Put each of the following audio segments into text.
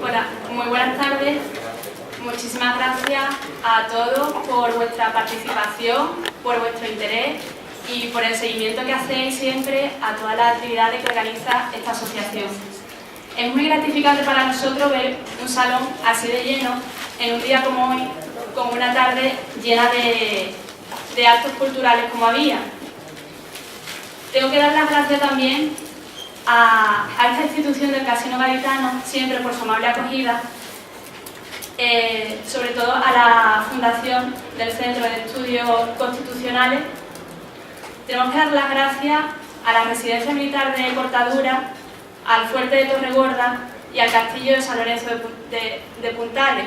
Hola, muy buenas tardes. Muchísimas gracias a todos por vuestra participación, por vuestro interés y por el seguimiento que hacéis siempre a todas las actividades que organiza esta asociación. Es muy gratificante para nosotros ver un salón así de lleno en un día como hoy, con una tarde llena de actos culturales como había. Tengo que dar las gracias también a esta institución del Casino Gaditano, siempre por su amable acogida, sobre todo a la Fundación del Centro de Estudios Constitucionales. Tenemos que dar las gracias a la Residencia Militar de Cortadura, al Fuerte de Torregorda y al Castillo de San Lorenzo de Puntales.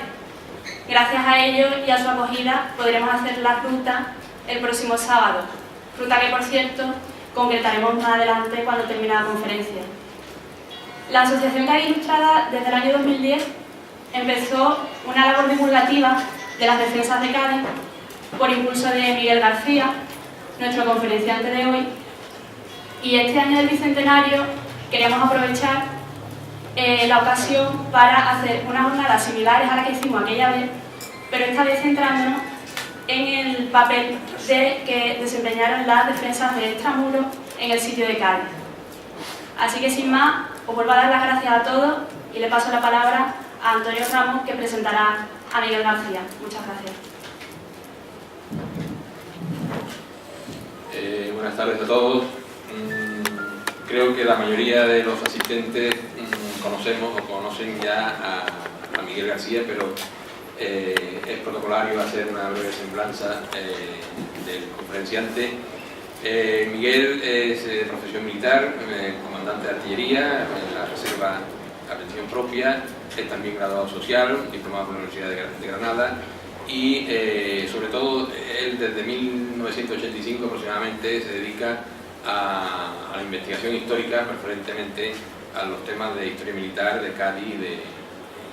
Gracias a ellos y a su acogida podremos hacer la ruta el próximo sábado, ruta que, por cierto, concretaremos más adelante cuando termine la conferencia. La Asociación Cádiz Ilustrada, desde el año 2010, empezó una labor divulgativa de las defensas de Cádiz por impulso de Miguel García, nuestro conferenciante de hoy, y este año del Bicentenario queríamos aprovechar la ocasión para hacer unas jornadas similares a la que hicimos aquella vez, pero esta vez centrándonos en el papel que desempeñaron las defensas de extramuros en el sitio de Cádiz. Así que sin más, os vuelvo a dar las gracias a todos y le paso la palabra a Antonio Ramos, que presentará a Miguel García. Muchas gracias. Buenas tardes a todos. Creo que la mayoría de los asistentes conocemos o conocen ya a Miguel García, pero es protocolario hacer una breve semblanza del conferenciante. Miguel es de profesión militar, comandante de artillería en la reserva a pensión propia, es también graduado social, diplomado por la Universidad de Granada y sobre todo él desde 1985 aproximadamente se dedica a la investigación histórica, preferentemente a los temas de historia militar, de Cádiz y en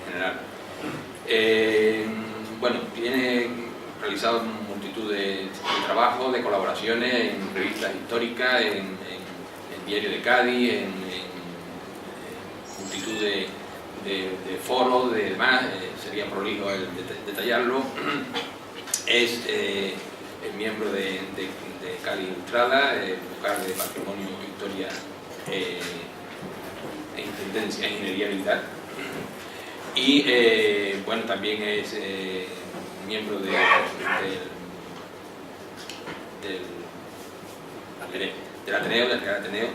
general. Bueno, tiene realizado multitud de trabajos, de colaboraciones en revistas históricas, en Diario de Cádiz, en multitud de foros, de demás, sería prolijo el detallarlo. Es miembro de Cádiz Ilustrada, vocal de Patrimonio, Historia e Intendencia e Ingeniería Militar. Y bueno, también es miembro del Ateneo, del Real Ateneo,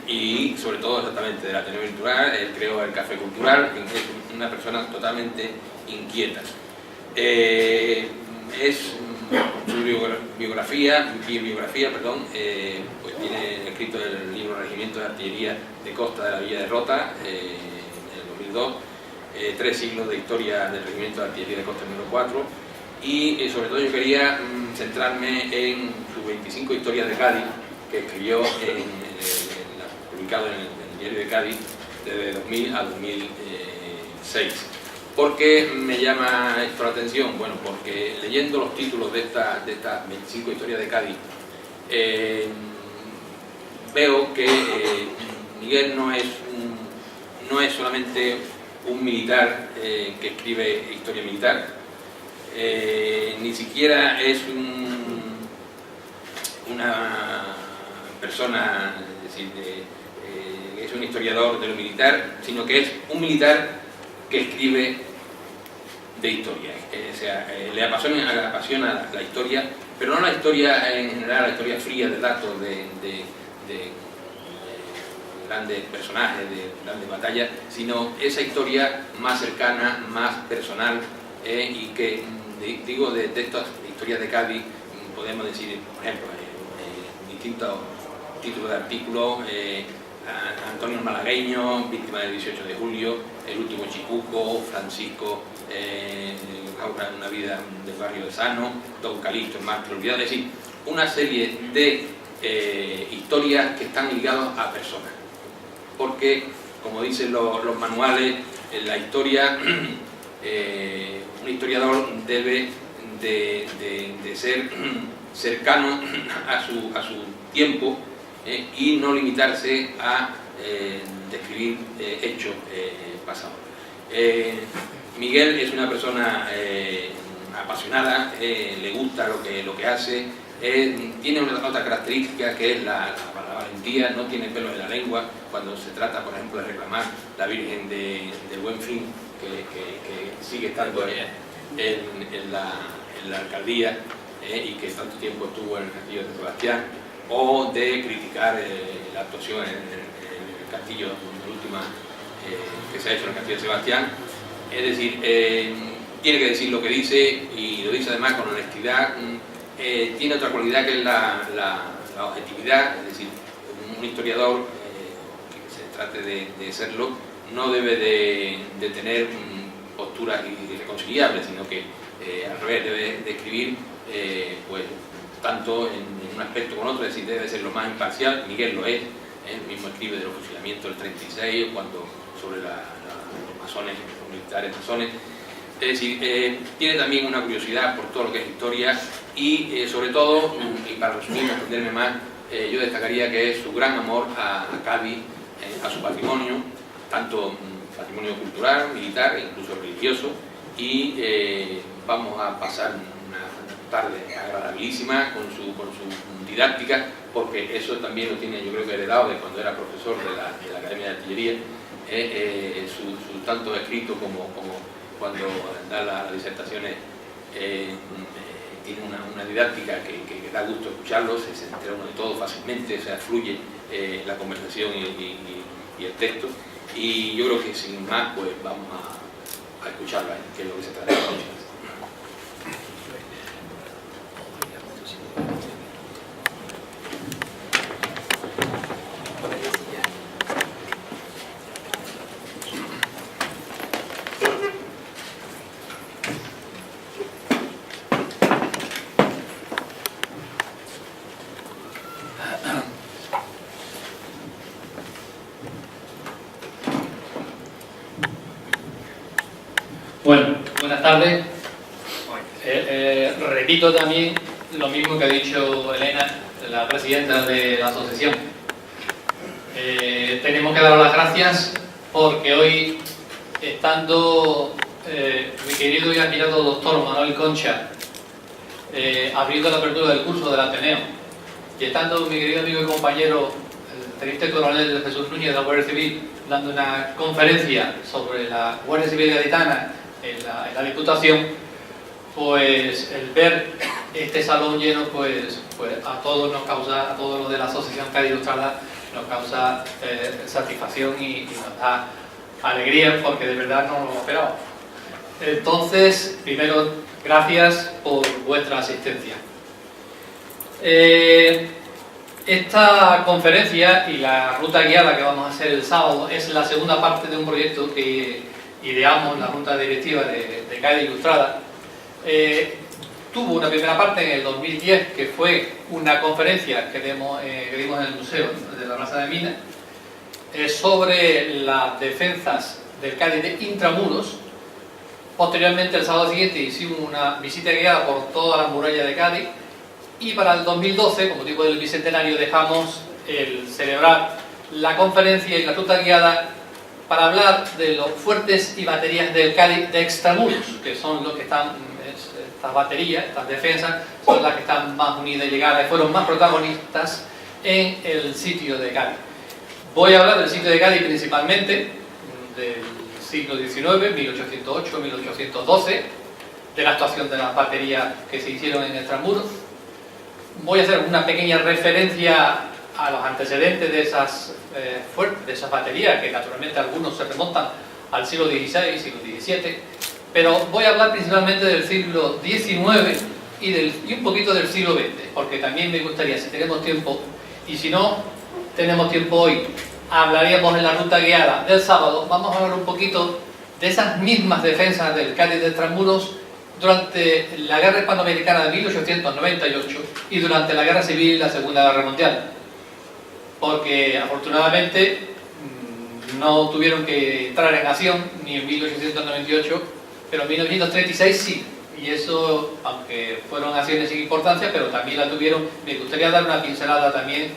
y sobre todo exactamente del Ateneo Cultural. Él creó el Café Cultural, es una persona totalmente inquieta. Su bibliografía, pues tiene escrito el libro Regimiento de Artillería de Costa de la Villa de Rota, en el 2002, 3 siglos de historia del Regimiento de Artillería de Costa número 4, y sobre todo yo quería centrarme en sus 25 historias de Cádiz, que escribió publicado en el Diario de Cádiz desde 2000 a 2006. ¿Por qué me llama esto la atención? Bueno, porque leyendo los títulos de estas 25 historias de Cádiz, veo que Miguel no es solamente un militar que escribe historia militar, ni siquiera es una persona, es decir, es un historiador de lo militar, sino que es un militar que escribe de historia. O sea, le apasiona la historia, pero no la historia en general, la historia fría de datos, de grandes personajes, de grandes batallas, sino esa historia más cercana, más personal, y que, digo, de estas historias de Cádiz, podemos decir, por ejemplo, distintos títulos de artículos, Antonio Malagueño, víctima del 18 de julio, El último Chicuco, Francisco, una vida del barrio de Sano, Don Calixto, el mártir olvidado, es decir, una serie de historias que están ligadas a personas, porque, como dicen los manuales, en la historia, un historiador debe de ser cercano a su tiempo, y no limitarse a describir hechos pasados. Miguel es una persona apasionada, le gusta lo que hace, tiene una otra característica que es la valentía, no tiene pelos en la lengua cuando se trata, por ejemplo, de reclamar la Virgen del Buen Fin, que sigue estando en la alcaldía, y que tanto tiempo estuvo en el castillo de San Sebastián, o de criticar la actuación en el castillo, la última que se ha hecho en el castillo de Sebastián. Es decir, tiene que decir lo que dice, y lo dice además con honestidad. Tiene otra cualidad que es la objetividad, es decir, un historiador que se trate de serlo no debe de tener posturas irreconciliables, sino que al revés, debe de escribir pues tanto en un aspecto como en otro, es decir, debe ser lo más imparcial. Miguel lo es, él mismo escribe de los fusilamientos del 36, cuando sobre los masones, los militares masones. Es decir, tiene también una curiosidad por todo lo que es historia, y sobre todo, y para resumir, entenderme más, yo destacaría que es su gran amor a Cádiz, a su patrimonio, tanto patrimonio cultural, militar e incluso religioso, y vamos a pasar una tarde agradabilísima con su didáctica, porque eso también lo tiene, yo creo que heredado de cuando era profesor de la Academia de Artillería, su tanto escrito como cuando da las disertaciones, tiene una didáctica que da gusto escucharlo, se entera uno de todo fácilmente, o sea, fluye la conversación y el texto, y yo creo que sin más pues vamos a escucharla, que es lo que se trata. Bueno, buenas tardes. Repito también lo mismo que ha dicho Elena, la presidenta de la asociación. Tenemos que dar las gracias porque hoy, estando mi querido y admirado doctor Manuel Concha abriendo la apertura del curso del Ateneo, y estando mi querido amigo y compañero el teniente coronel Jesús Núñez de la Guardia Civil dando una conferencia sobre la Guardia Civil gaditana en la Diputación, pues el ver este salón lleno, pues a todos nos causa, a todos los de la Asociación Cádiz Ilustrada, nos causa satisfacción y nos da alegría, porque de verdad no lo esperábamos. Entonces, primero, gracias por vuestra asistencia. Esta conferencia y la ruta guiada que vamos a hacer el sábado es la segunda parte de un proyecto que ideamos, la Junta Directiva de Cádiz Ilustrada. Tuvo una primera parte en el 2010, que fue una conferencia que dimos en el Museo de la Plaza de Minas, sobre las defensas del Cádiz de intramuros. Posteriormente, el sábado siguiente, hicimos una visita guiada por toda la muralla de Cádiz, y para el 2012, con motivo del bicentenario, dejamos el celebrar la conferencia y la ruta guiada para hablar de los fuertes y baterías del Cádiz de extramuros, que son los que están, estas baterías, estas defensas, son las que están más unidas y llegadas, y fueron más protagonistas en el sitio de Cádiz. Voy a hablar del sitio de Cádiz principalmente, del siglo XIX, 1808-1812, de la actuación de las baterías que se hicieron en extramuros. Voy a hacer una pequeña referencia a los antecedentes de esas baterías, que naturalmente algunos se remontan al siglo XVI, siglo XVII, pero voy a hablar principalmente del siglo XIX, y un poquito del siglo XX, porque también me gustaría, si tenemos tiempo, y si no tenemos tiempo hoy, hablaríamos en la ruta guiada del sábado. Vamos a hablar un poquito de esas mismas defensas del Cádiz de Extramuros durante la Guerra Hispanoamericana de 1898 y durante la Guerra Civil y la Segunda Guerra Mundial, porque afortunadamente no tuvieron que entrar en acción ni en 1898, pero en 1936 sí, y eso, aunque fueron acciones sin importancia, pero también la tuvieron. Me gustaría dar una pincelada también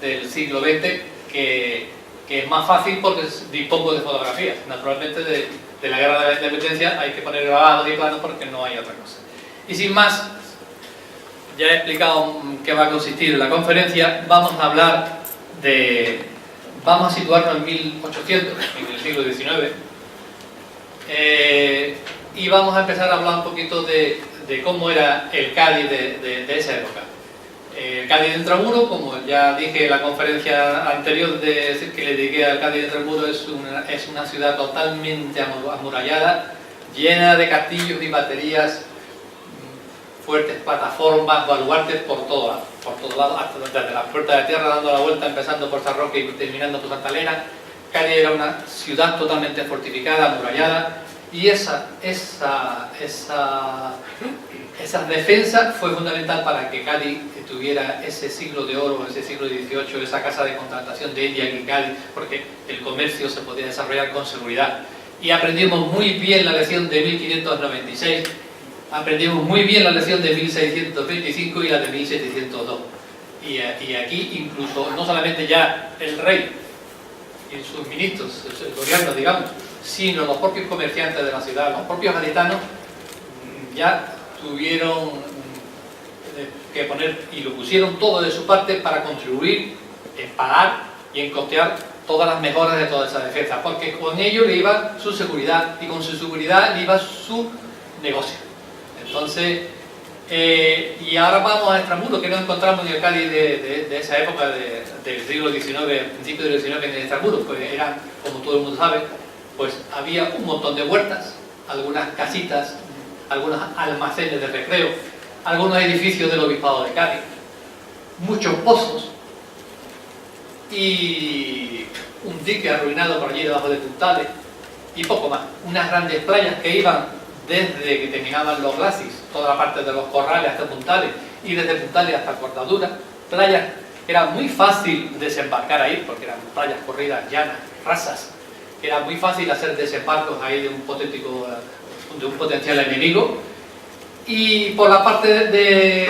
del siglo XX, que es más fácil porque dispongo de fotografías. Naturalmente de la Guerra de la Independencia hay que poner grabados y planos porque no hay otra cosa. Y sin más, ya he explicado qué va a consistir la conferencia. Vamos a hablar vamos a situarnos en 1800, en el siglo XIX, y vamos a empezar a hablar un poquito de cómo era el Cádiz de esa época. El Cádiz de Extramuros, como ya dije en la conferencia anterior que le dediqué al Cádiz de Extramuros, es una ciudad totalmente amurallada, llena de castillos y baterías, fuertes plataformas, baluartes por todos lados, hasta desde las puertas de tierra, dando la vuelta, empezando por San Roque y terminando por Santa Elena. Cádiz era una ciudad totalmente fortificada, amurallada, y esa defensa fue fundamental para que Cádiz tuviera ese siglo de oro, ese siglo XVIII, esa casa de contratación de India aquí en Cádiz, porque el comercio se podía desarrollar con seguridad. Y aprendimos muy bien la lección de 1596, aprendimos muy bien la lección de 1625 y la de 1702. Y aquí incluso, no solamente ya el rey y sus ministros, el gobierno, digamos, sino los propios comerciantes de la ciudad, los propios gaditanos, ya tuvieron que poner, y lo pusieron todo de su parte para contribuir en pagar y en costear todas las mejoras de toda esa defensa, porque con ello le iba su seguridad y con su seguridad le iba su negocio. Entonces, y ahora vamos a Extramuros, que nos encontramos en el Cádiz de esa época del siglo XIX, principio del XIX en Extramuros, pues eran, como todo el mundo sabe, pues había un montón de huertas, algunas casitas, algunos almacenes de recreo, algunos edificios del Obispado de Cádiz, muchos pozos y un dique arruinado por allí debajo de Puntales y poco más. Unas grandes playas que iban desde que terminaban los glacis, toda la parte de los corrales hasta Puntales, y desde Puntales hasta Cortadura, playas que era muy fácil desembarcar ahí, porque eran playas corridas, llanas, rasas, que era muy fácil hacer desembarcos ahí de un potencial enemigo. Y por la parte del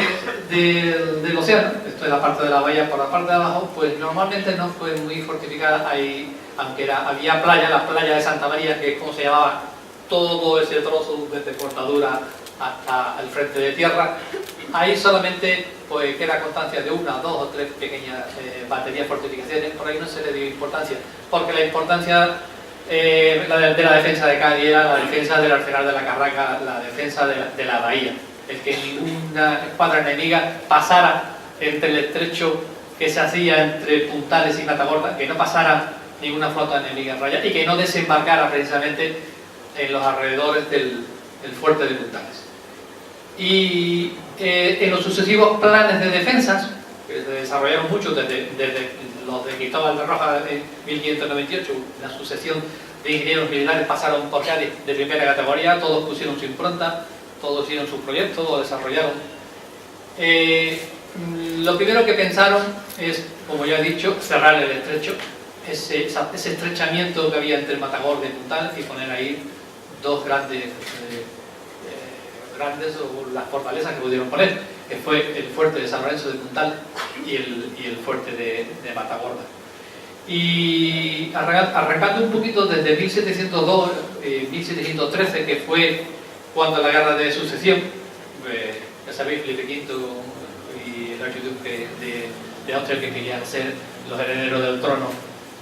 océano, esto es la parte de la bahía, por la parte de abajo, pues normalmente no fue muy fortificada ahí, aunque había playa, la playa de Santa María, que es como se llamaba todo ese trozo desde Cortadura hasta el frente de tierra. Ahí solamente pues queda constancia de una, dos o tres pequeñas baterías, fortificaciones. Por ahí no se le dio importancia, porque la importancia de la defensa de Cádiz era la defensa del arsenal de la Carraca, la defensa de la bahía, el que ninguna escuadra enemiga pasara entre el estrecho que se hacía entre Puntales y Matagorda, que no pasara ninguna flota enemiga en raya y que no desembarcara precisamente en los alrededores del fuerte de Puntales. Y en los sucesivos planes de defensas, que se desarrollaron muchos desde los de Cristóbal de Rojas en 1598, una sucesión de ingenieros militares pasaron por Cádiz de primera categoría, todos pusieron su impronta, todos hicieron sus proyectos, lo desarrollaron. Lo primero que pensaron es, como ya he dicho, cerrar el estrecho, ese estrechamiento que había entre el Matagorda y Puntales, y poner ahí dos grandes o las fortalezas que pudieron poner, que fue el fuerte de San Lorenzo de Puntales y el fuerte de Matagorda. Y arrancando un poquito desde 1702, 1713, que fue cuando la guerra de sucesión, ya sabéis, Felipe V y el archiduque de Austria, que querían ser los herederos del trono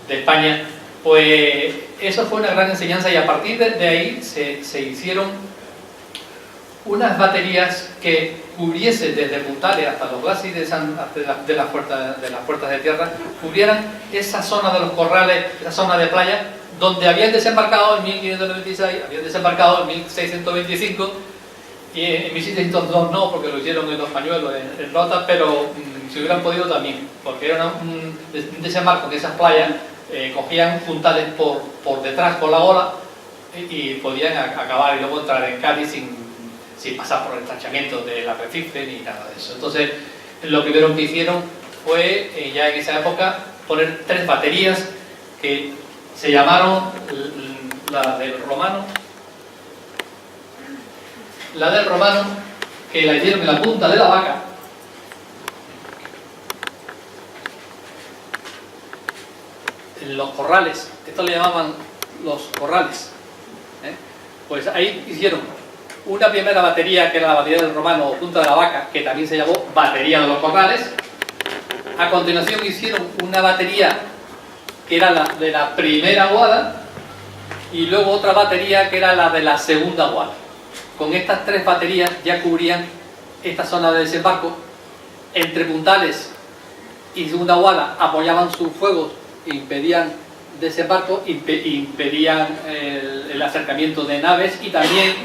de España, pues eso fue una gran enseñanza, y a partir de ahí se hicieron unas baterías que cubriesen desde Puntales hasta los glacis de las puertas de tierra, cubrieran esa zona de los corrales, esa zona de playa, donde habían desembarcado en 1596, habían desembarcado en 1625, Y en 1602 no, porque lo hicieron en los pañuelos, en notas, pero si hubieran podido también, porque era un desembarco en esas playas, cogían puntales por detrás con la ola y podían acabar y luego entrar en Cádiz sin pasar por el estrechamiento del arrecife ni nada de eso. Entonces, lo primero que hicieron fue, ya en esa época, poner 3 baterías que se llamaron la del Romano, que la hicieron en la punta de la Vaca, en los corrales. Esto le llamaban los corrales, Pues ahí hicieron una primera batería, que era la batería del Romano o punta de la Vaca, que también se llamó batería de los corrales. A continuación hicieron una batería que era la de la primera aguada, y luego otra batería que era la de la segunda aguada. Con estas 3 baterías ya cubrían esta zona de desembarco. Entre puntales y segunda aguada apoyaban sus fuegos, impedían desembarco, impedían el acercamiento de naves y también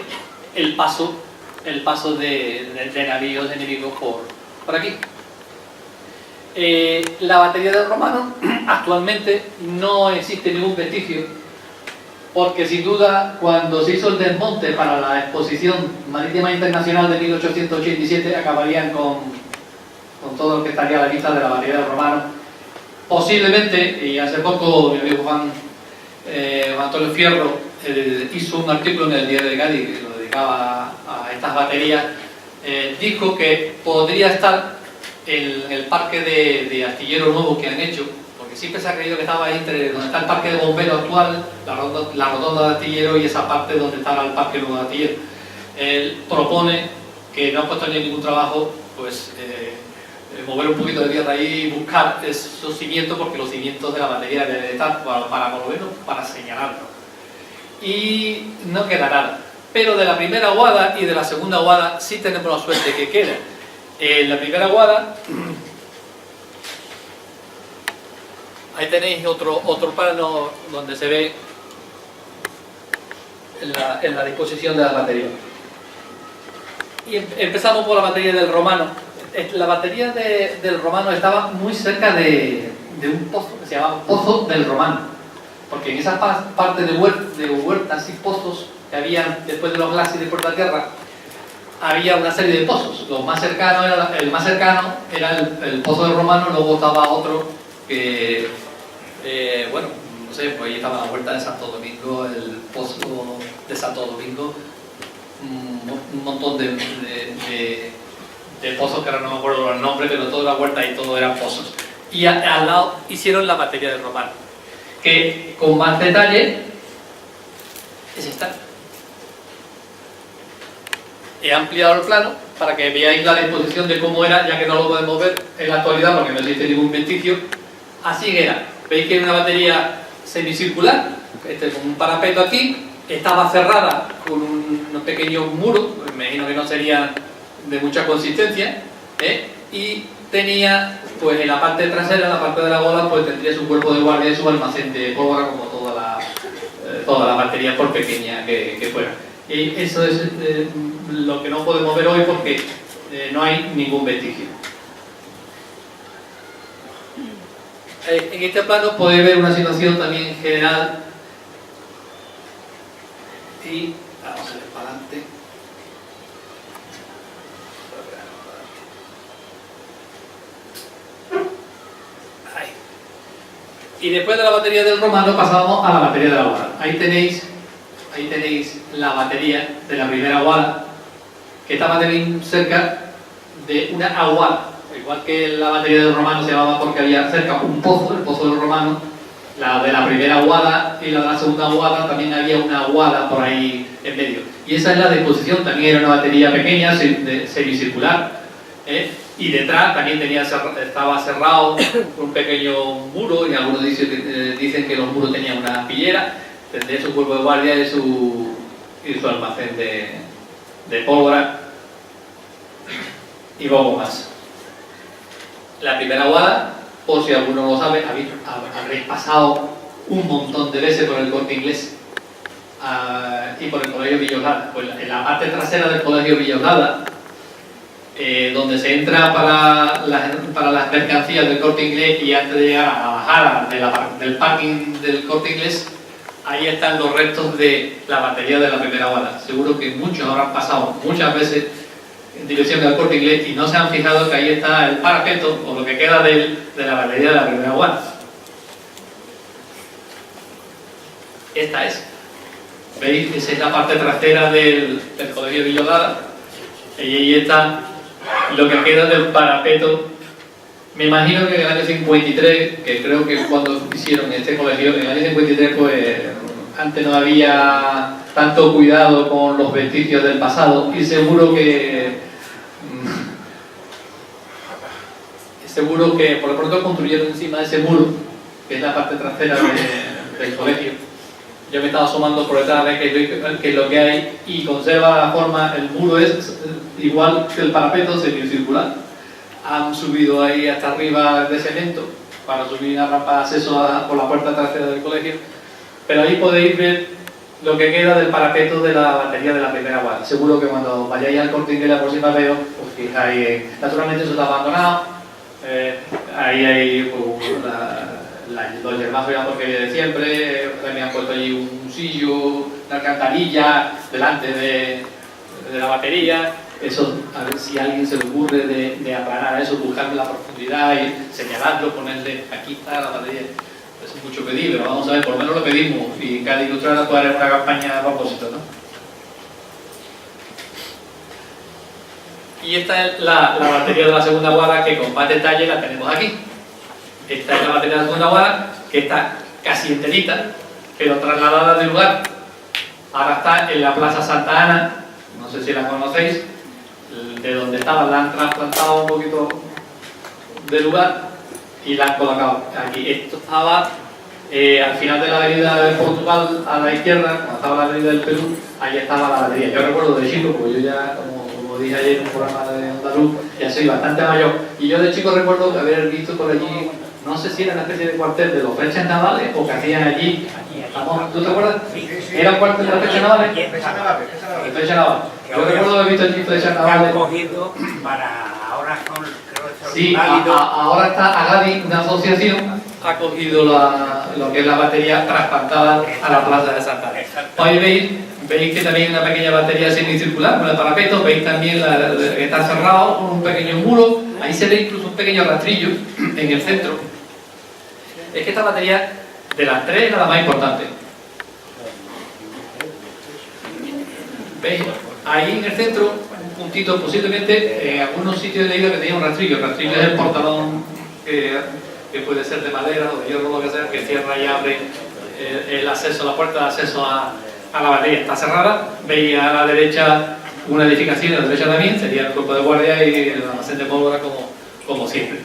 el paso de navíos enemigos por aquí. La batería del Romano actualmente no existe ningún vestigio, porque sin duda cuando se hizo el desmonte para la Exposición Marítima Internacional de 1887 acabarían con todo lo que estaría a la vista de la batería del Romano. Posiblemente, y hace poco mi amigo Juan Antonio Fierro hizo un artículo en el Diario de Cádiz que lo dedicaba a estas baterías, dijo que podría estar en el parque de artillero nuevo que han hecho, porque siempre se ha creído que estaba ahí entre donde está el parque de bomberos actual, la rotonda de artillero, y esa parte donde estaba el parque nuevo de artillero. Él propone, que no ha puesto ni ningún trabajo, pues mover un poquito de tierra ahí y buscar esos cimientos, porque los cimientos de la batería deben estar para moverlo, para señalarlo. Y no queda nada. Pero de la primera aguada y de la segunda aguada sí tenemos la suerte que queda. La primera aguada, ahí tenéis otro plano donde se ve en la disposición de las baterías. Y empezamos por la batería del Romano. La batería del Romano estaba muy cerca de un pozo que se llamaba Pozo del Romano, porque en esa parte de huertas y pozos que había después de los glaciares de Puerta Tierra, había una serie de pozos. El más cercano era el Pozo del Romano, luego estaba otro que, bueno, no sé, pues ahí estaba la huerta de Santo Domingo, el Pozo de Santo Domingo, un montón de pozos que ahora no me acuerdo los nombres, pero toda la huerta y todo eran pozos. Y al lado hicieron la batería del Romano, que con más detalle es esta. He ampliado el plano para que veáis la disposición de cómo era, ya que no lo podemos ver en la actualidad porque no existe ningún vestigio. Así era. Veis que es una batería semicircular, con un parapeto aquí, estaba cerrada con un pequeño muro, me imagino que no sería de mucha consistencia, y tenía, pues en la parte trasera, en la parte de la bola, pues tendría su cuerpo de guardia y su almacén de pólvora, como toda la batería, por pequeña que fuera. Y eso es lo que no podemos ver hoy porque no hay ningún vestigio. En este plano podéis ver una situación también general, y vamos a ver para adelante. Ahí. Y después de la batería del Romano pasamos a la batería de la Guada. Ahí tenéis la batería de la primera aguada, que estaba también cerca de una aguada. Igual que la batería del Romano se llamaba porque había cerca un pozo, el Pozo del Romano. La de la primera aguada y la de la segunda aguada también había una aguada por ahí en medio. Y esa es la disposición, también era una batería pequeña, semicircular, y detrás también estaba cerrado con un pequeño muro, y algunos dicen que los muros tenían una pillera, tendría su cuerpo de guardia y su almacén de pólvora y poco más. La primera aguada, por si alguno no lo sabe, habréis pasado un montón de veces por el Corte Inglés. y por el Colegio Villoslada. Pues en la parte trasera del Colegio Villoslada, donde se entra para las mercancías del Corte Inglés y antes de llegar a la bajada del parking del Corte Inglés, ahí están los restos de la batería de la primera bala. Seguro que muchos habrán pasado muchas veces en dirección del Corte Inglés y no se han fijado que ahí está el parapeto o lo que queda de la batería de la primera bala. Esta es. ¿Veis? Esa es la parte trasera del Colegio Villoslada. Y ahí está lo que queda del parapeto. Me imagino que en el año 53, que creo que cuando hicieron este colegio, en el año 53, pues antes no había tanto cuidado con los vestigios del pasado y seguro que por lo pronto construyeron encima de ese muro, que es la parte trasera del colegio. Yo me estaba asomando por detrás de qué es lo que hay y conserva la forma, el muro es igual que el parapeto, semicircular. Han subido ahí hasta arriba de cemento para subir una rampa de acceso por la puerta trasera del colegio, pero ahí podéis ver lo que queda del parapeto de la batería de la primera bala. Seguro que cuando vayáis al Corte Inglés la próxima vez, os fijáis, naturalmente eso está abandonado, ahí hay los yerbazos ya porque de siempre, me han puesto allí un sillo, una alcantarilla delante de la batería. Eso, a ver si a alguien se le ocurre de aplanar eso, buscarle la profundidad y señalarlo, ponerle aquí está la batería. Es mucho pedir, pero vamos a ver, por lo menos lo pedimos y Cádiz Ilustrada puede hacer una campaña a propósito, ¿no? Y esta es la batería de la segunda guarda que con más detalle la tenemos aquí. Esta es la batería de la segunda guarda que está casi enterita, pero trasladada del lugar. Ahora está en la Plaza Santa Ana, no sé si la conocéis, de donde estaba, la han trasplantado un poquito de lugar y la han colocado aquí. Esto estaba al final de la avenida de Portugal, a la izquierda, cuando estaba la avenida del Perú, ahí estaba la batería. Yo recuerdo de chico, porque yo ya, como dije ayer en un programa de Andaluz, ya soy bastante mayor, y yo de chico recuerdo haber visto por allí, no sé si era una especie de cuartel de los flechas navales o que hacían allí. ¿Tú te acuerdas? ¿Era un cuartel de las flechas navales? Flechas navales. Yo recuerdo haber visto allí flechas navales. Cogido para ahora con sí, ahora está Agadi, una asociación, ha cogido lo que es la batería trasplantada a la Plaza de Santa Ana. Hoy veis que también hay una pequeña batería semicircular con el parapeto, veis también que está cerrado con un pequeño muro, ahí se ve incluso un pequeño rastrillo en el centro. Es que esta batería de las tres es la más importante. ¿Veis? Ahí en el centro, un puntito, posiblemente en algunos sitios he leído que tenía un rastrillo. El rastrillo es el portalón que puede ser de madera o de hierro, lo que sea, que cierra y abre el acceso, la puerta de acceso a la batería. Está cerrada. Veis a la derecha una edificación, a la derecha también, sería el cuerpo de guardia y el almacén de pólvora como siempre.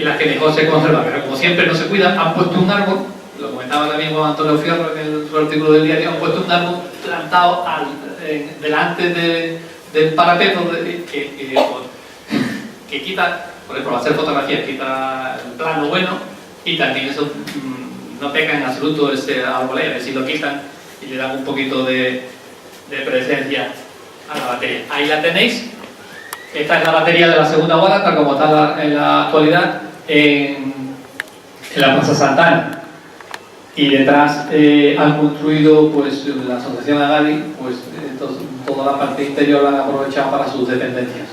Las que mejor se conservan, pero como siempre no se cuidan, han puesto un árbol, lo comentaba también Juan Antonio Fierro en su artículo del diario, han puesto un árbol plantado delante del parapeto que quita, por ejemplo, al hacer fotografías, quita el plano bueno y también eso no peca en absoluto ese arbolero, si lo quitan y le dan un poquito de presencia a la batería. Ahí la tenéis. Esta es la batería de la segunda guarda, tal como está en la actualidad en la Plaza Santa Ana. Y detrás han construido, pues, la asociación Agadi, pues, toda la parte interior la han aprovechado para sus dependencias.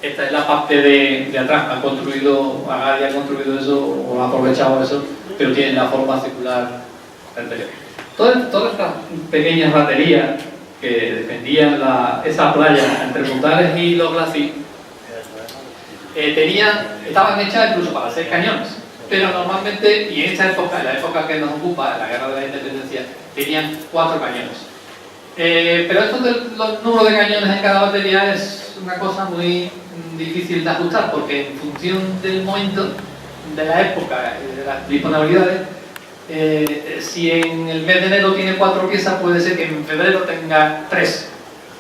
Esta es la parte de atrás, Agadi ha construido eso, o ha aprovechado eso, pero tiene la forma circular anterior. Todas estas pequeñas baterías que defendían esa playa entre Puntales y Los Glacis estaban hechas incluso para hacer cañones, pero normalmente, y en esta época, en la época que nos ocupa, en la Guerra de la Independencia, tenían 4 cañones. Pero esto de los números de cañones en cada batería es una cosa muy difícil de ajustar, porque en función del momento, de la época y de las disponibilidades, si en el mes de enero tiene 4 piezas, puede ser que en febrero tenga 3.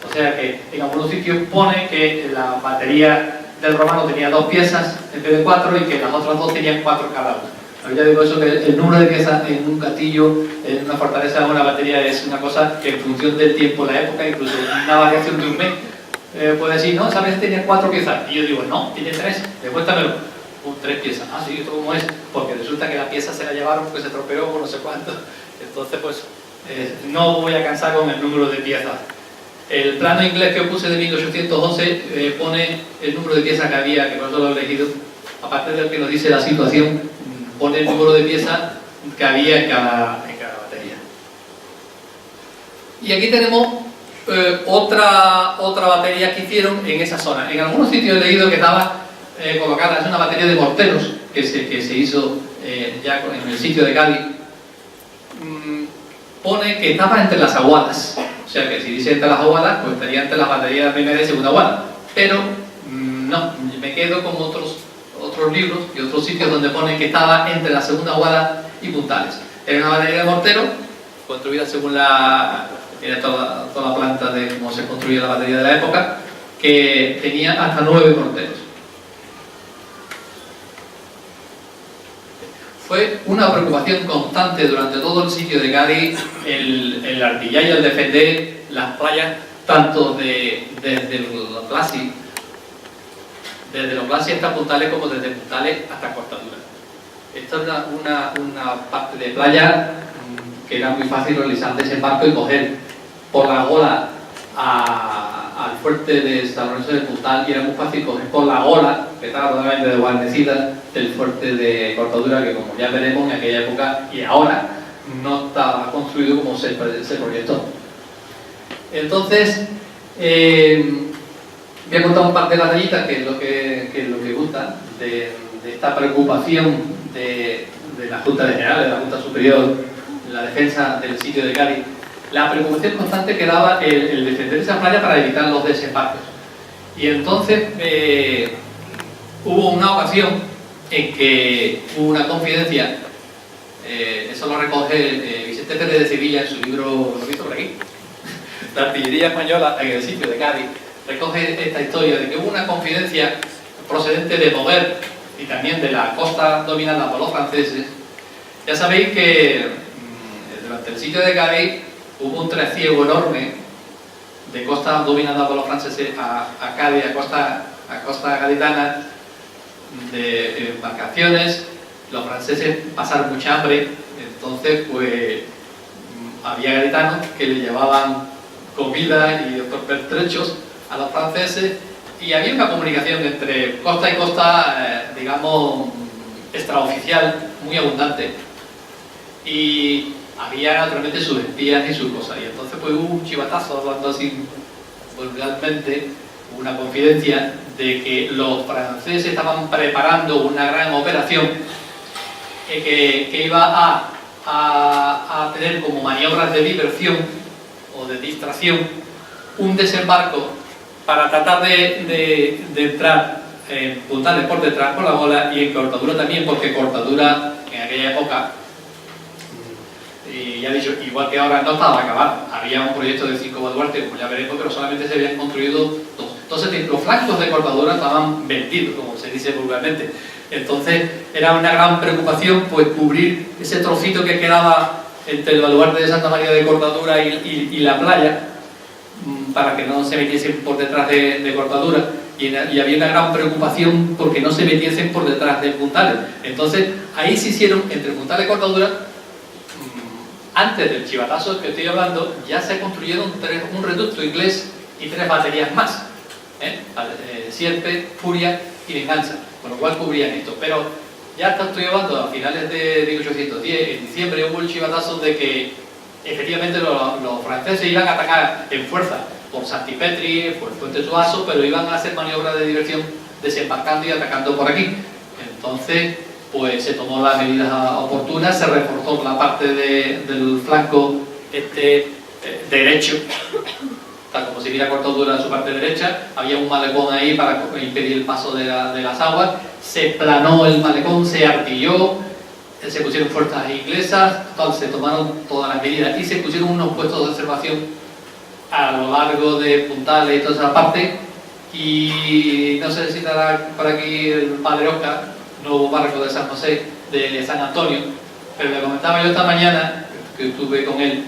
O sea que en algunos sitios pone que la batería del Romano tenía 2 piezas en vez de 4 y que las otras 2 tenían 4 cada una. Ya digo eso, que el número de piezas en un castillo, en una fortaleza, en una batería, es una cosa que en función del tiempo, la época, incluso una variación de un mes, puede decir, no, esa vez tenía 4 piezas. Y yo digo, no, tiene 3, demuéstramelo. 3 piezas. Ah, sí, ¿esto cómo es? Porque resulta que la pieza se la llevaron porque se tropeó por no sé cuánto. Entonces, pues, no voy a cansar con el número de piezas. El plano inglés que puse de 1811 pone el número de piezas que había, que por eso lo he elegido, aparte del que nos dice la situación, pone el número de piezas que había en cada batería. Y aquí tenemos otra batería que hicieron en esa zona. En algunos sitios he leído que estaba colocada, es una batería de morteros que se hizo ya en el sitio de Cádiz. Pone que estaba entre las aguadas, o sea que si dice entre las aguadas, pues estaría entre las baterías de primera y segunda aguada, pero no, me quedo con otros libros y otros sitios donde pone que estaba entre la segunda aguada y puntales. Era una batería de mortero construida según tiene toda la planta de cómo se construía la batería de la época, que tenía hasta 9 morteros. Fue una preocupación constante durante todo el sitio de Cádiz el artillar y el defender las playas, tanto desde los glacis hasta puntales, como desde puntales hasta cortaduras. Esta es una parte de playa que era muy fácil realizar desembarco y coger por la gola al fuerte de San Lorenzo del Puntal, y era muy fácil coger por la gola, que estaba totalmente desguarnecida, del fuerte de Cortadura, que como ya veremos en aquella época y ahora no estaba construido como se proyectó. Entonces, voy a contar un par de batallitas, que es lo que gusta de esta preocupación de la Junta General, de la Junta Superior, de la defensa del sitio de Cádiz. La preocupación constante que daba el defender esa playa para evitar los desembarcos. Y entonces hubo una ocasión en que hubo una confidencia, eso lo recoge Vicente Pérez de Sevilla en su libro, lo he visto por aquí, La artillería española en el sitio de Cádiz. Recoge esta historia de que hubo una confidencia procedente de Moguer y también de la costa dominada por los franceses. Ya sabéis que durante el sitio de Cádiz hubo un trasiego enorme de costa dominada por los franceses a Cádiz, a costa gaditana, de embarcaciones. Los franceses pasaron mucha hambre, entonces pues había gaditanos que le llevaban comida y otros pertrechos a los franceses, y había una comunicación entre costa y costa, digamos, extraoficial, muy abundante, y había naturalmente sus espías y sus cosas. Y entonces pues hubo un chivatazo, hablando así vulgarmente, una confidencia de que los franceses estaban preparando una gran operación que iba a tener como maniobras de diversión o de distracción un desembarco para tratar de entrar en puntales por detrás por la gola, y en Cortadura también, porque Cortadura en aquella época, y ya he dicho, igual que ahora, no estaba acabado. Había un proyecto de 5 baluartes, como ya veremos, pero solamente se habían construido 2. Entonces los flancos de Cortadura estaban vendidos, como se dice vulgarmente. Entonces era una gran preocupación pues cubrir ese trocito que quedaba entre el baluarte de Santa María de Cortadura y la playa, para que no se metiesen por detrás de Cortadura, y había una gran preocupación porque no se metiesen por detrás de puntales. Entonces ahí se hicieron, entre puntales y Cortadura, antes del chivatazo que estoy hablando, ya se construyeron un reducto inglés y 3 baterías más, Sierpe, Furia y Venganza, con lo cual cubrían esto. Pero ya estoy hablando a finales de 1810, en diciembre hubo el chivatazo de que efectivamente los franceses iban a atacar en fuerza por Santipetri, por Fuente Suazo, pero iban a hacer maniobras de diversión desembarcando y atacando por aquí. Entonces pues se tomó las medidas oportunas, se reforzó la parte del flanco derecho, tal como si hubiera Cortadura en su parte derecha. Había un malecón ahí para impedir el paso de las aguas, se planó el malecón, se artilló, se pusieron fuerzas inglesas, se tomaron todas las medidas y se pusieron unos puestos de observación a lo largo de puntales y toda esa parte. Y no sé si estará por aquí el padre Oscar, nuevo párroco de San José, de San Antonio, pero le comentaba yo esta mañana, que estuve con él,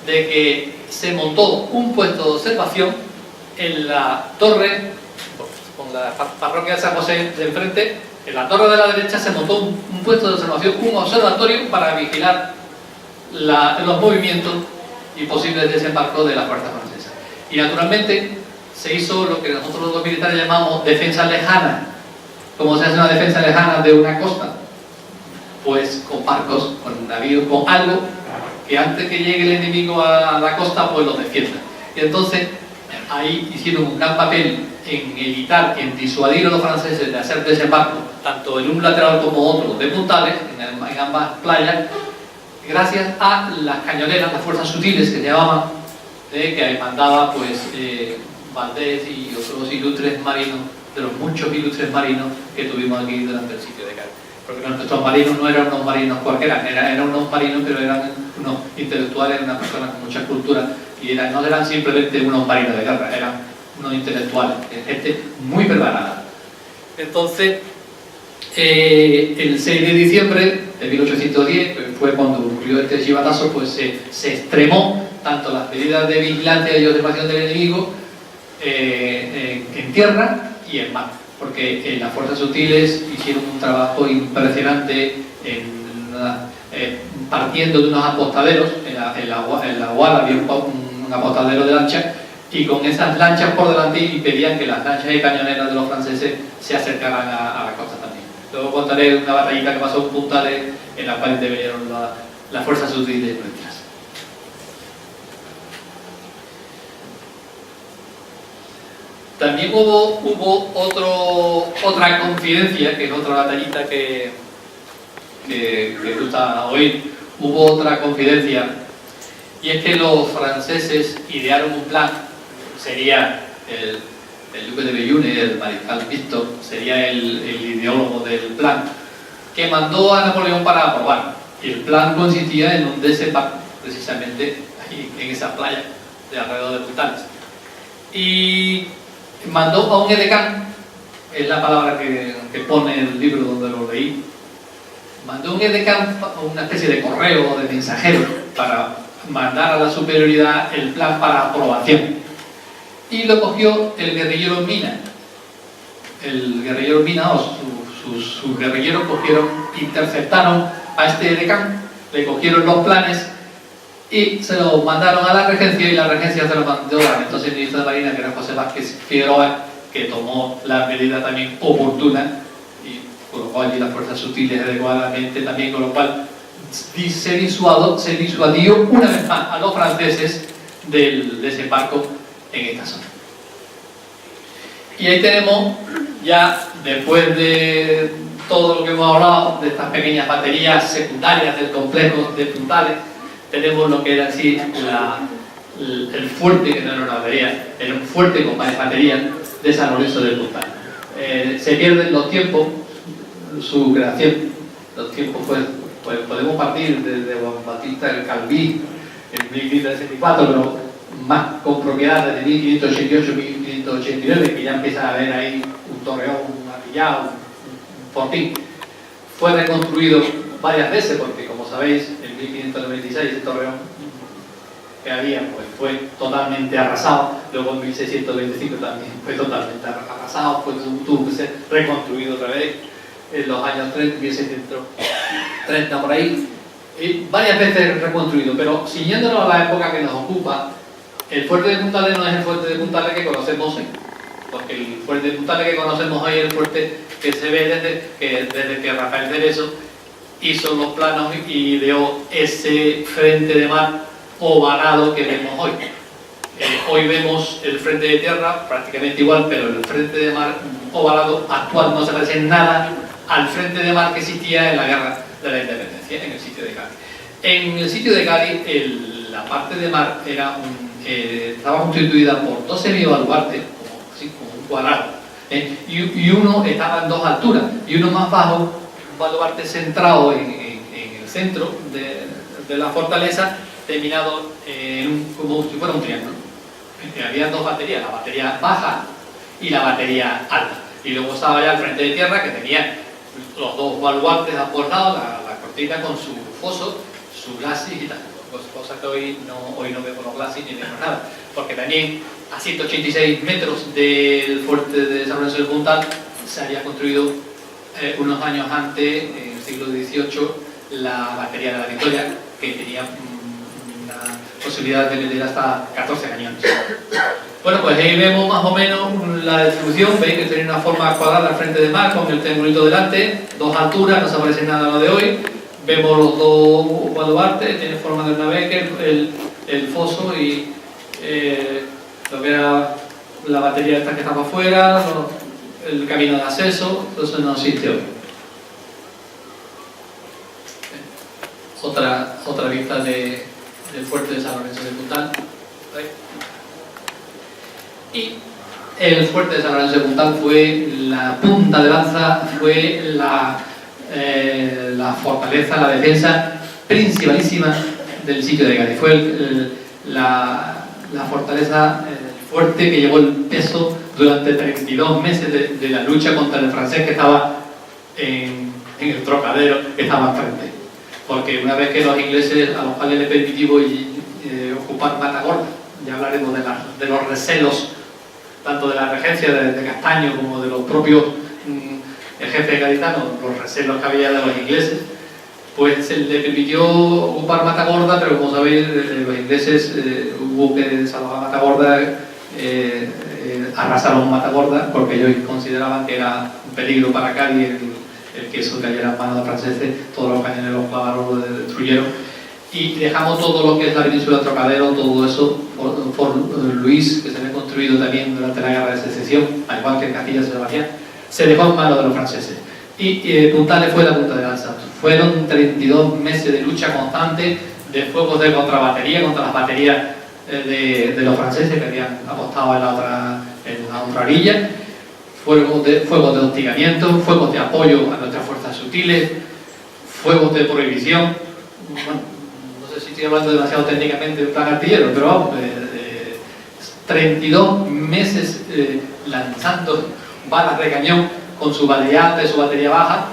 de que se montó un puesto de observación en la torre, con la parroquia de San José de enfrente, en la torre de la derecha se montó un puesto de observación, un observatorio para vigilar los movimientos y posibles desembarcos de las fuerzas francesas. Y naturalmente se hizo lo que nosotros los militares llamamos defensa lejana. ¿Cómo se hace una defensa lejana de una costa? Pues con barcos, con navíos, con algo que antes que llegue el enemigo a la costa, pues lo defienda. Y entonces ahí hicieron un gran papel en evitar, en disuadir a los franceses de hacer desembarco, tanto en un lateral como otro de puntales, en ambas playas, gracias a las cañoneras, las fuerzas sutiles que se llamaban, que mandaba pues Valdés y otros ilustres marinos, de los muchos ilustres marinos que tuvimos aquí durante el sitio de Cádiz. Porque nuestros marinos no eran unos marinos cualquiera, eran unos marinos, pero eran unos intelectuales, unas personas con mucha cultura, y no eran simplemente unos marinos de guerra, eran unos intelectuales, gente muy preparada. Entonces, el 6 de diciembre de 1810, pues, fue cuando ocurrió este chivatazo, pues se extremó tanto las medidas de vigilancia y observación del enemigo en tierra y en mar, porque las fuerzas sutiles hicieron un trabajo impresionante partiendo de unos apostaderos. En la Guarda había un apostadero de lancha, y con esas lanchas por delante impedían que las lanchas y cañoneras de los franceses se acercaran a la costa también. Luego contaré una batallita que pasó en Puntales, en la cual intervinieron las fuerzas sutiles nuestras. También hubo otra confidencia, que es otra batallita que tú estás a oír. Hubo otra confidencia, y es que los franceses idearon un plan. Sería el duque de Bellune, el mariscal Victor, sería el ideólogo del plan, que mandó a Napoleón para aprobar. Y el plan consistía en un desembarco, precisamente ahí en esa playa de alrededor de Puntales. Y mandó a un edecán, es la palabra que pone en el libro donde lo leí. Mandó un edecán, una especie de correo, de mensajero, para mandar a la superioridad el plan para aprobación. Y lo cogió el guerrillero Mina. El guerrillero Mina, o sus guerrilleros interceptaron a este edecán, le cogieron los planes y se los mandaron a la regencia, y la regencia se los mandó al entonces ministro de Marina, que era José Vázquez Figueroa, que tomó la medida también oportuna y colocó allí las fuerzas sutiles adecuadamente también, con lo cual se disuadió una vez más a los franceses del desembarco en esta zona. Y ahí tenemos, ya después de todo lo que hemos hablado, de estas pequeñas baterías secundarias del complejo de Puntales, tenemos lo que era así el fuerte, que no era una batería, era un fuerte con varias baterías de San Lorenzo del Puntales. Se pierden los tiempos, su creación, los tiempos pues podemos partir desde Juan Batista del Calví en 1564, pero más con propiedad desde 1588-1589, que ya empieza a haber ahí un torreón, un artillado, un fortín. Fue reconstruido varias veces, porque como sabéis, en 1596 el torreón que había pues fue totalmente arrasado. Luego en 1625 también fue totalmente arrasado, tuvo que ser reconstruido otra vez en los años 30, 1630 por ahí, y varias veces reconstruido. Pero siguiéndonos a la época que nos ocupa, el fuerte de Puntales no es el fuerte de Puntales que conocemos hoy, porque el fuerte de Puntales que conocemos hoy es el fuerte que se ve desde que Rafael Cerezo hizo los planos y ideó ese frente de mar ovalado que vemos hoy. Hoy vemos el frente de tierra prácticamente igual, pero el frente de mar ovalado actual no se parece en nada al frente de mar que existía en la guerra de la independencia, en el sitio de Cádiz. En el sitio de Cádiz, la parte de mar era estaba constituida por 12 semibaluartes, como un cuadrado, y uno estaba en dos alturas, y uno más bajo, un baluarte centrado en el centro de la fortaleza, terminado como si fuera un triángulo. Había dos baterías, la batería baja y la batería alta. Y luego estaba ya el frente de tierra, que tenía los dos baluartes a ambos lados, la cortina con su foso, su glacis y tal. Cosa que hoy no vemos los glacis ni vemos nada, porque también a 186 metros del fuerte de San Lorenzo del Puntal se había construido unos años antes, en el siglo XVIII, la batería de la Victoria, que tenía una posibilidad de meter hasta 14 cañones. Bueno, pues ahí vemos más o menos la distribución. Veis que tiene una forma cuadrada al frente de mar, con el triangulito delante, dos alturas, no se parece nada a lo de hoy. Vemos los dos baluartes, tiene forma de una beca, el foso y lo que era la batería esta que estaba afuera, el camino de acceso. Eso no existe hoy. Otra vista del fuerte de San Lorenzo del Puntal. Y el fuerte de San Lorenzo del Puntal fue la punta de lanza, fue la fortaleza, la defensa principalísima del sitio de Cádiz. Fue la fortaleza, el fuerte que llevó el peso durante 32 meses de la lucha contra el francés que estaba en el Trocadero, que estaba enfrente. Porque una vez que los ingleses, a los cuales les permitimos ocupar Matagorda, ya hablaremos de los recelos tanto de la regencia de Castaño como de los propios el jefe gaditano, los recelos que había de los ingleses, pues se le permitió ocupar Matagorda, pero como sabéis, los ingleses hubo que desalojar Matagorda, arrasaron Matagorda, porque ellos consideraban que era un peligro para Cádiz el que eso cayera en manos de franceses. Todos los cañones los clavaron, lo destruyeron, y dejamos todo lo que es la península del Trocadero, todo eso por Luis, que se había construido también durante la Guerra de Secesión, al igual que en Castilla y Sebastián, se dejó en manos de los franceses. Y Puntales fue la punta de lanza. Fueron 32 meses de lucha constante, de fuegos de contrabatería contra las baterías de los franceses que habían apostado en la otra orilla, fuegos de hostigamiento, fuegos de apoyo a nuestras fuerzas sutiles, fuegos de prohibición. Bueno, no sé si estoy hablando demasiado técnicamente de un plan artillero, pero vamos, 32 meses lanzando balas de cañón con su batería alta y su batería baja,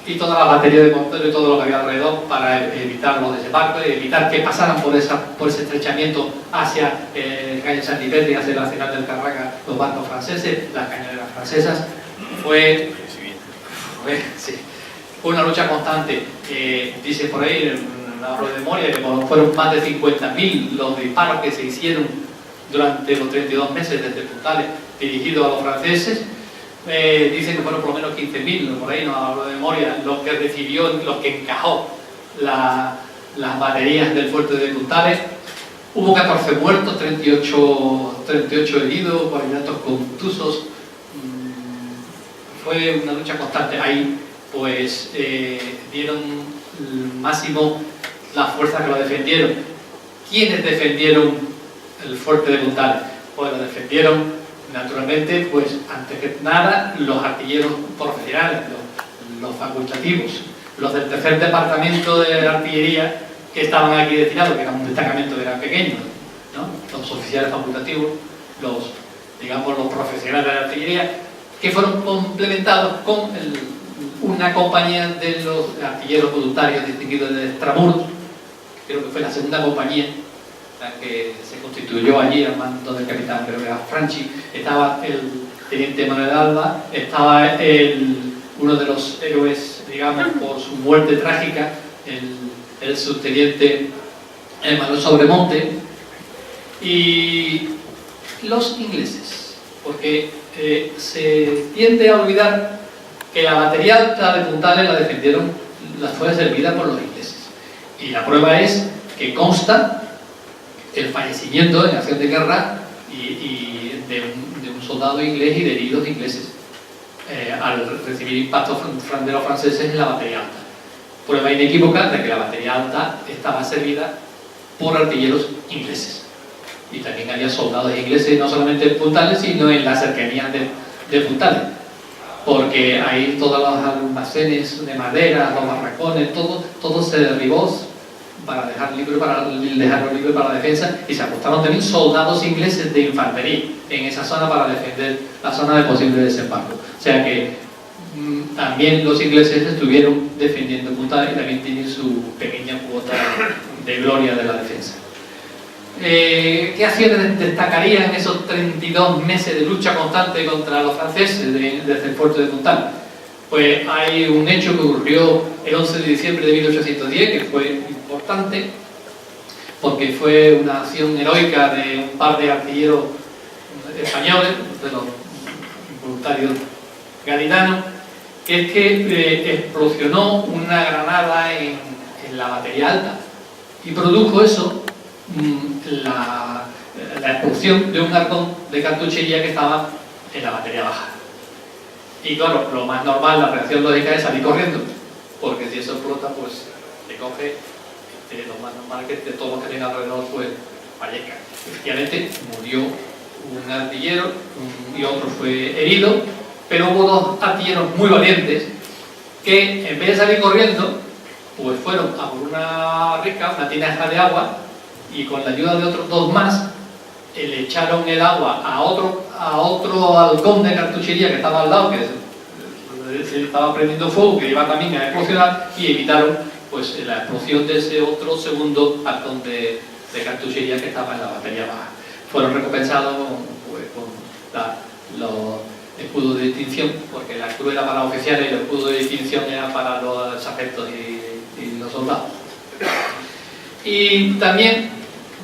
y toda la batería de mortero y todo lo que había alrededor, para evitar los desembarcos, evitar que pasaran por ese estrechamiento hacia el caño Santipetri, hacia el arsenal del Carraca, los barcos franceses, las cañoneras francesas. Fue una lucha constante. Dice por ahí en la rueda de memoria que fueron más de 50.000 los disparos que se hicieron durante los 32 meses desde Puntales dirigidos a los franceses. Dicen que fueron por lo menos 15.000, por ahí no hablo de memoria, los que recibió, los que encajó las baterías del fuerte de Puntales. Hubo 14 muertos, 38 heridos, 40 contusos. Fue una lucha constante. Ahí pues dieron máximo las fuerzas que lo defendieron. ¿Quiénes defendieron el fuerte de Puntales? Pues lo defendieron naturalmente, pues antes que nada, los artilleros profesionales, los facultativos, los del tercer departamento de artillería que estaban aquí destinados, que era un destacamento que era pequeño, ¿no? Los oficiales facultativos, los profesionales de la artillería, que fueron complementados con una compañía de los artilleros voluntarios distinguidos de Extramuros. Creo que fue la segunda compañía la que se constituyó allí al mando del capitán, creo que era Franchi. Estaba el teniente Manuel Alba, estaba uno de los héroes, digamos, por su muerte trágica, el subteniente Manuel Sobremonte, y los ingleses, porque se tiende a olvidar que la batería alta de Puntales la defendieron, fue servida por los ingleses, y la prueba es que consta el fallecimiento en acción de guerra y de un soldado inglés y de heridos ingleses al recibir impactos de los franceses en la batería alta. Prueba inequívoca de que la batería alta estaba servida por artilleros ingleses, y también había soldados ingleses no solamente en Puntales, sino en las cercanías de Puntales, porque ahí todos los almacenes de madera, los barracones, todo se derribó para dejarlo libre para la defensa, y se apostaron también soldados ingleses de infantería en esa zona para defender la zona de posible desembarco. O sea que también los ingleses estuvieron defendiendo Puntales y también tienen su pequeña cuota de gloria de la defensa. ¿Qué acciones destacarían esos 32 meses de lucha constante contra los franceses desde el puerto de Puntales? Pues hay un hecho que ocurrió el 11 de diciembre de 1810 que fue importante porque fue una acción heroica de un par de artilleros españoles, de los voluntarios gaditanos, que es que explosionó una granada en la batería alta y produjo eso la explosión de un arcón de cartuchería que estaba en la batería baja. Y claro, lo más normal, la reacción lógica es salir corriendo, porque si eso explota, pues te coge, lo más normal es que todos los que tengan alrededor pues fallezcan. Efectivamente murió un artillero y otro fue herido, pero hubo dos artilleros muy valientes que en vez de salir corriendo, pues fueron a por una rica, una tinaja de agua, y con la ayuda de otros dos más le echaron el agua a otro halcón de cartuchería que estaba al lado, que se estaba prendiendo fuego, que iba también a explosionar, y evitaron pues la explosión de ese otro segundo halcón de cartuchería que estaba en la batería baja. Fueron recompensados con los escudos de distinción, porque la cruz era para los oficiales y el escudo de distinción era para los sargentos y los soldados. Y también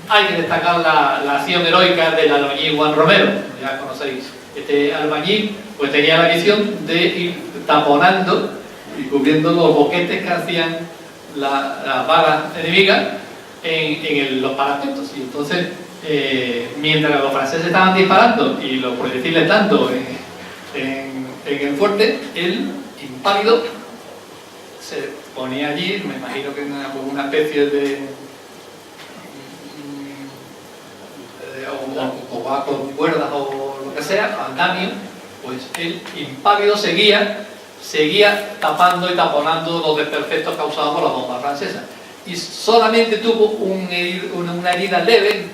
hay que destacar la acción heroica del albañil Juan Romero, ya conocéis. Este albañil pues tenía la misión de ir taponando y cubriendo los boquetes que hacían las balas enemigas en los parapetos. Y entonces, mientras los franceses estaban disparando y los proyectiles dando en el fuerte, él, impávido, se ponía allí, me imagino que era una especie de o va con cuerdas o lo que sea, andamio, pues él, impávido, seguía tapando y taponando los desperfectos causados por las bombas francesas. Y solamente tuvo una herida leve en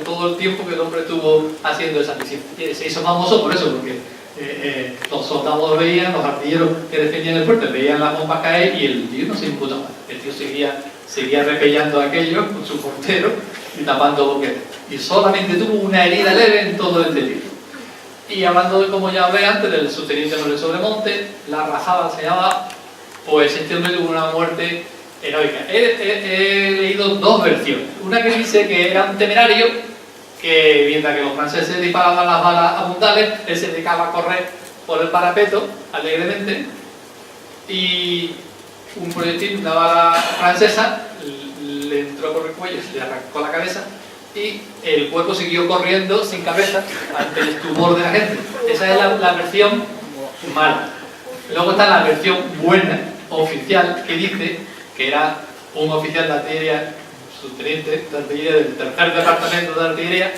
todo el tiempo que el hombre estuvo haciendo esa misión. Se hizo famoso por eso, porque los soldados veían, los artilleros que defendían el fuerte, veían las bombas caer y el tío no se imputaba. El tío seguía repellando aquello con su portero y tapando boquetes. Y solamente tuvo una herida leve en todo este tiempo. Y hablando de, como ya hablé antes, del subteniente Manuel Sobremonte, la rajada se llamaba, pues este hombre tuvo una muerte heroica. He leído dos versiones. Una que dice que era un temerario, que mientras que los franceses disparaban las balas a Puntales, él se dedicaba a correr por el parapeto alegremente y un proyectil, una bala francesa, le entró por el cuello, le arrancó la cabeza y el cuerpo siguió corriendo sin cabeza ante el estupor de la gente. Esa es la versión mala. Luego está la versión buena, oficial, que dice que era un oficial de artillería, subteniente de artillería del tercer departamento de artillería,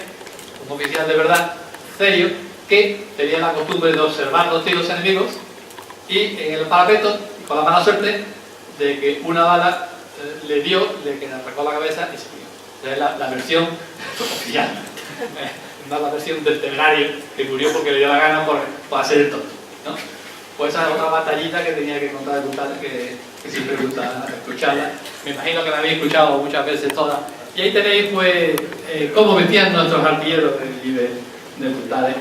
un oficial de verdad, serio, que tenía la costumbre de observar los tiros enemigos y en el parapeto, con la mala suerte de que una bala le arrancó la cabeza y se murió. Es la versión oficial, no la versión del temerario que murió porque le dio la gana por hacer el tonto, ¿no? Pues esa es otra batallita que tenía que contar de Puntales, que siempre me gusta escucharla. Me imagino que la habéis escuchado muchas veces todas. Y ahí tenéis pues cómo metían nuestros artilleros del nivel de Puntales.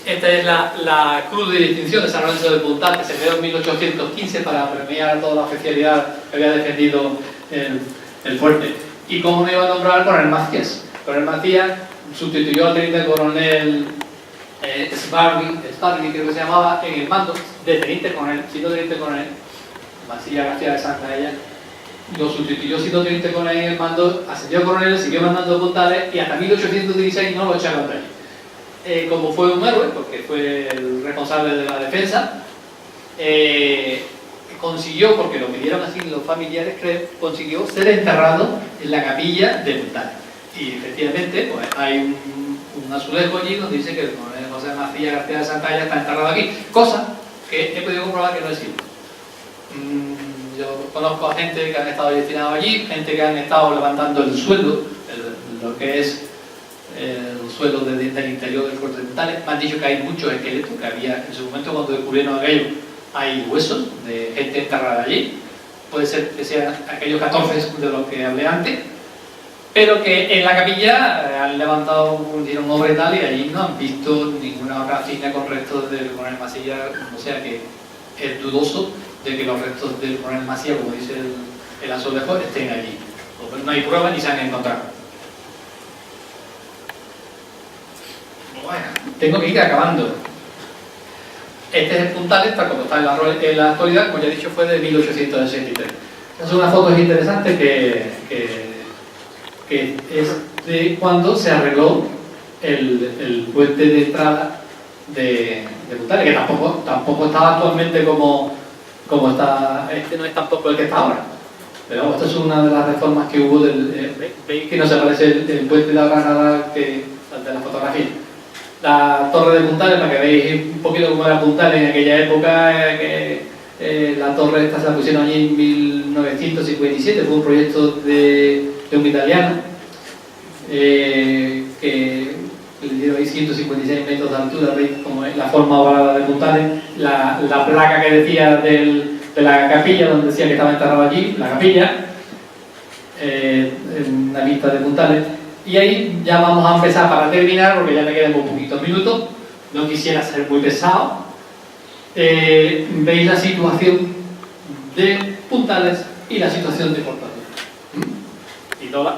Esta es la cruz de distinción de San Lorenzo de Puntales, que se creó en 1815 para premiar a toda la oficialidad que había defendido el fuerte. ¿Y cómo me iba a nombrar? Coronel Macías. Coronel Macías sustituyó al teniente coronel Sparling, creo que se llamaba, en el mando de teniente coronel, siendo teniente coronel. Macías García de Santalla lo sustituyó siendo teniente coronel en el mando, ascendió a coronel, siguió mandando Puntales y hasta 1816 no lo echaron de ahí. Como fue un héroe, porque fue el responsable de la defensa, consiguió, porque lo pidieron así los familiares, creo, consiguió ser enterrado en la capilla de Puntales. Y efectivamente, pues hay un azulejo allí donde dice que el coronel José Macías García de Santalla está enterrado aquí, cosa que he podido comprobar que no es cierto. Yo conozco a gente que han estado destinados allí, gente que han estado levantando el suelo, lo que es el suelo del interior del fuerte de Puntales. Me han dicho que hay muchos esqueletos que había en su momento cuando descubrieron aquello. hay huesos de gente enterrada allí. Puede ser que sean aquellos 14 de los que hablé antes, pero que en la capilla han levantado un hombre tal y allí no han visto ninguna otra fina con restos del coronel Masía, o sea que es dudoso de que los restos del coronel Masía, como dice el azulejo, estén allí. No hay pruebas ni se han encontrado. Bueno, tengo que ir acabando. Este es el puntal, tal como está en la actualidad, como ya he dicho, fue de 1863. Es una foto interesante que es de cuando se arregló el puente de entrada de Puntales, que tampoco está actualmente como está. Este no es tampoco el que está ahora. Pero esta es una de las reformas que hubo veis que no se parece el puente de la Granada de la fotografía. La torre de Puntales, para que veáis un poquito cómo era Puntales en aquella época, la torre esta se la pusieron allí en 1957, fue un proyecto de un italiano que le dieron ahí 156 metros de altura, veis como es la forma ovalada de Puntales, la placa que decía de la capilla, donde decía que estaba enterrado allí, la capilla, en una vista de Puntales. Y ahí ya vamos a empezar para terminar, porque ya me quedan muy poquitos minutos, no quisiera ser muy pesado. Veis la situación de Puntales y la situación de Cortadura.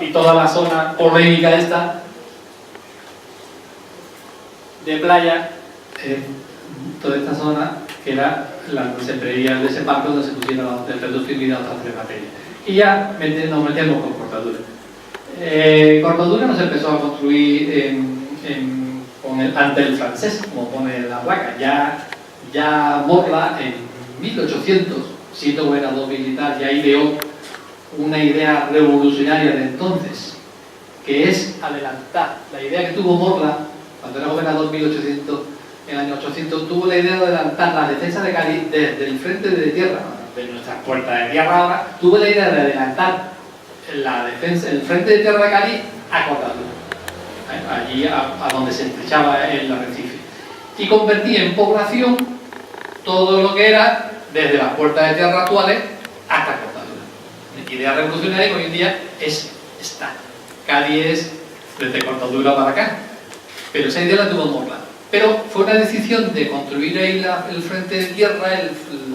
Y toda la zona polémica esta de playa, toda esta zona que era la donde se preveía el desembarco, donde se pusieron el reducto y otras tres materias. Y ya nos metemos con Cortadura. Cortadura no se empezó a construir ante el francés, como pone la placa. Ya Morla en 1800, siendo gobernador militar, ya ideó una idea revolucionaria de entonces, que es adelantar. La idea que tuvo Morla, cuando era gobernador en el año 800, tuvo la idea de adelantar la defensa de Cádiz desde el frente de tierra, de nuestras puertas de tierra ahora, tuvo la idea de adelantar la defensa, el frente de tierra de Cádiz a Cortadura, allí a donde se estrechaba el arrecife, y convertía en población todo lo que era desde las puertas de tierra actuales hasta Cortadura. La idea revolucionaria que hoy en día es esta. Cádiz es desde Cortadura para acá, pero esa idea la tuvo Morla. Pero fue una decisión de construir ahí el frente de tierra,